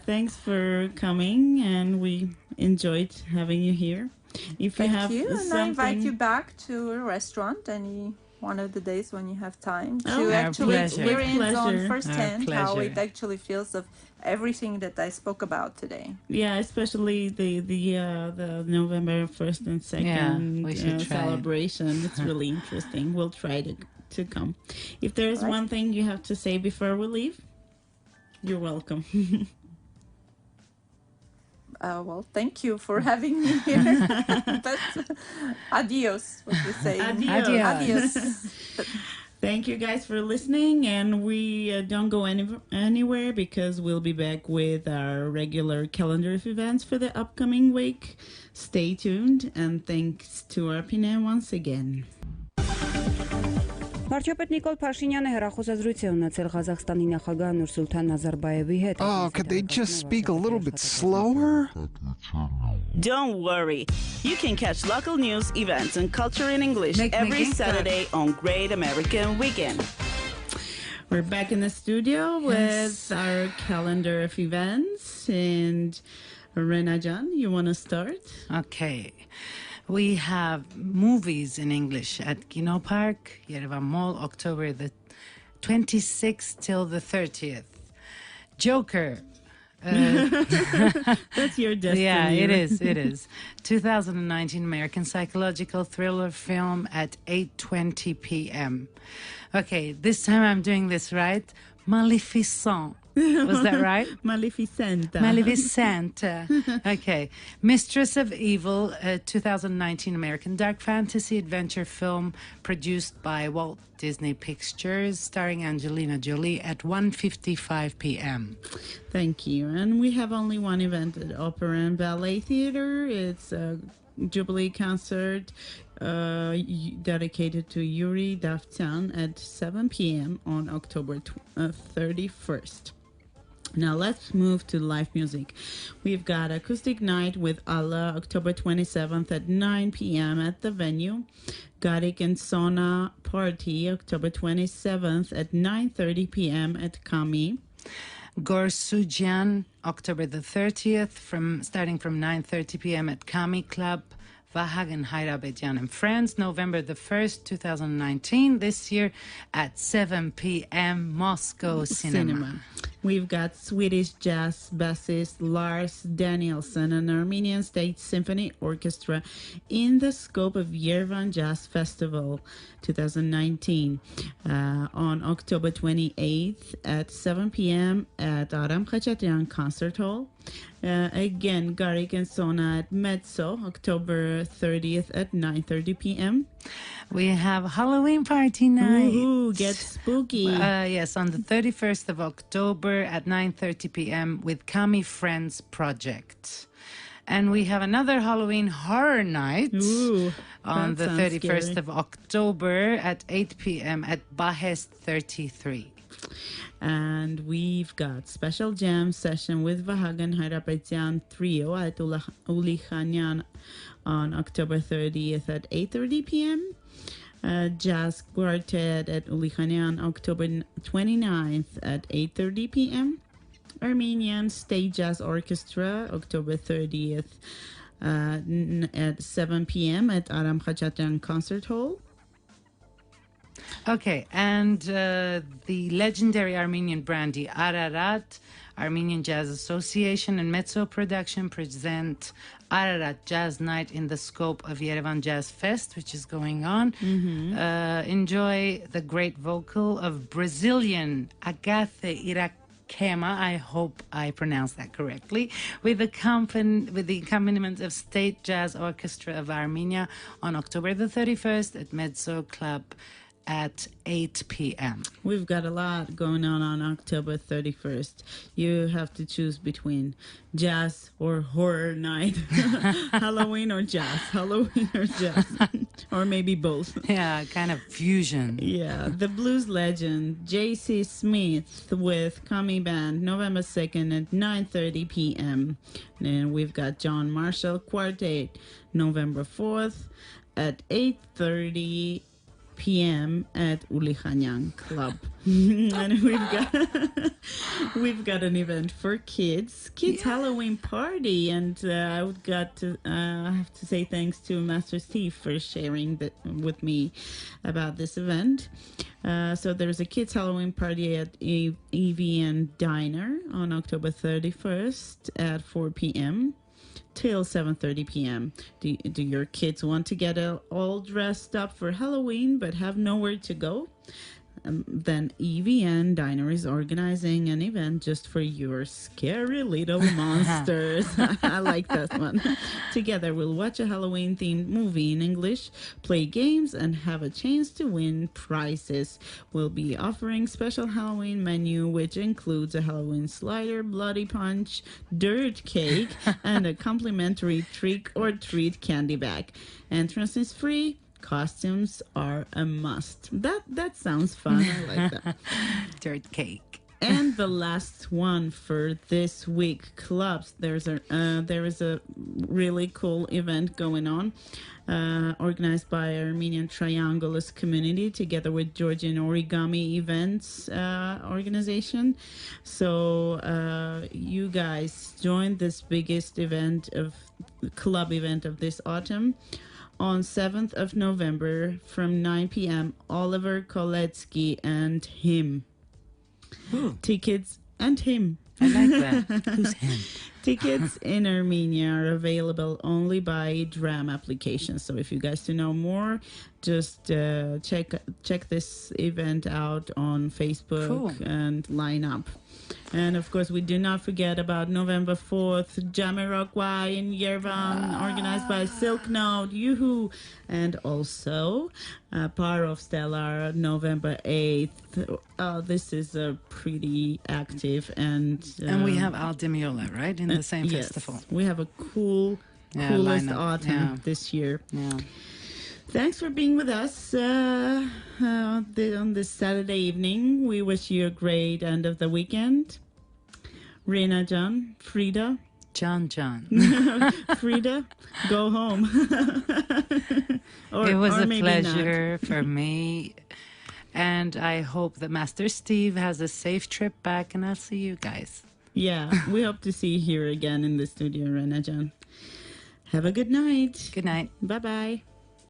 Thanks for coming, and we enjoyed having you here. If Thank you have you, and I invite something, you back to a restaurant one of the days when you have time to Oh, actually pleasure. experience on Pleasure. firsthand Our how pleasure. it actually feels of everything that I spoke about today. Yeah, especially the November 1st and 2nd Yeah, we should try it. celebration. It's really interesting. We'll try to come. If there's Right. one thing you have to say before we leave, you're welcome. Well, thank you for having me here. But adios, what we say. Adios. Adios. Thank you guys for listening, and we don't go anywhere because we'll be back with our regular calendar of events for the upcoming week. Stay tuned, and thanks to Arpine once again. Վարչապետ Նիկոլ Փաշինյանը հեռախոսազրույց է ունեցել Ղազախստանի նախագահ Նուրսուլտան Նազարբաևի հետ։ Oh, could they just speak a little bit slower? Don't worry. You can catch local news, events, and culture in English every Saturday on Great American Weekend. We're back in the studio with our calendar of events. And Rena Jan, you want to start? Okay. We have movies in English at Kino Park, Yerevan Mall, October the 26th till the 30th. Joker. That's your destiny. Yeah, it is. It is. 2019 American psychological thriller film at 8:20 p.m. Okay, this time I'm doing this right. Maleficent. Was that right? Maleficenta. Maleficenta. Okay. Mistress of Evil, 2019 American dark fantasy adventure film produced by Walt Disney Pictures, starring Angelina Jolie at 1:55 p.m. Thank you. And we have only one event at Opera and Ballet Theater. It's a Jubilee concert dedicated to Yuri Davtyan at 7 p.m. on October 31st. Now let's move to live music. We've got Acoustic Night with Allah, October 27th at 9 p.m. at the venue. Garik and Sona Party, October 27th at 9:30 p.m. at Kami. Gorsujian, October the 30th, starting from 9:30 p.m. at Kami Club. Vahag and Hairabedian and Friends, November the 1st, 2019, this year at 7 p.m. Moscow Cinema. We've got Swedish jazz bassist Lars Danielsson and Armenian State Symphony Orchestra in the scope of Yerevan Jazz Festival 2019 on October 28th at 7 p.m. at Aram Khachatyan Concert Hall. Again, Garik and Sona at Mezzo, October 30th at 9:30 p.m. We have Halloween party night. Ooh, get spooky. Yes, on the 31st of October at 9:30 p.m. with Kami Friends Project. And we have another Halloween horror night on the 31st scary. of October at 8 p.m. at Bahest 33. And we've got special jam session with Vahagan Hairapetian Trio at Ulichanyan on October 30th at 8:30 p.m. Jazz Quartet at Ulichanyan October 29th at 8:30 p.m. Armenian State Jazz Orchestra October 30th at 7 p.m. at Aram Khachatyan Concert Hall. Okay, and the legendary Armenian brandy Ararat, Armenian Jazz Association and Mezzo Production present Ararat Jazz Night in the scope of Yerevan Jazz Fest, which is going on. Enjoy the great vocal of Brazilian Agathe Irakema, I hope I pronounced that correctly, with the accompaniment of State Jazz Orchestra of Armenia on October the 31st at Mezzo Club at 8 p.m. We've got a lot going on October 31st. You have to choose between jazz or horror night. Halloween or jazz. Halloween or jazz. Or maybe both. Yeah, kind of fusion. Yeah. The blues legend J.C. Smith with Kami Band, November 2nd at 9:30 p.m. And we've got John Marshall Quartet, November 4th at 8:30 p.m. at Ulihanyan Club. And we've got an event for kids Halloween party, and I have to say thanks to Master Steve for sharing with me about this event. So there's a kids Halloween party at EVN Diner on October 31st at 4 p.m. till 7:30 p.m. Do your kids want to get all dressed up for Halloween but have nowhere to go? Then EVN Diner is organizing an event just for your scary little monsters. I like that one. Together we'll watch a Halloween-themed movie in English, play games, and have a chance to win prizes. We'll be offering special Halloween menu, which includes a Halloween slider, bloody punch, dirt cake, and a complimentary trick or treat candy bag. Entrance is free. Costumes are a must. That sounds fun. I like that. Dirt cake. And the last one for this week, clubs. There is a really cool event going on, organized by Armenian Triangulus community together with Georgian Origami Events organization. So you guys join this biggest club event of this autumn. On 7th of November from 9 p.m., Oliver Koletsky and him. Ooh. Tickets and him. I like that. Who's him? Tickets in Armenia are available only by DRAM applications. So if you guys to know more, just check this event out on Facebook and line up. And of course, we do not forget about November 4th, Jamiroquai in Yerevan, organized by Silk Note, Yoo-hoo. And also, Power of Stellar, November 8th. This is a pretty active and we have Al Demiola, right, in the same festival. We have a coolest autumn this year. Yeah. Thanks for being with us on this Saturday evening. We wish you a great end of the weekend. Rena John, Frida. John. Frida, go home. It was a pleasure for me. And I hope that Master Steve has a safe trip back, and I'll see you guys. Yeah, we hope to see you here again in the studio, Rena John. Have a good night. Good night. Bye-bye.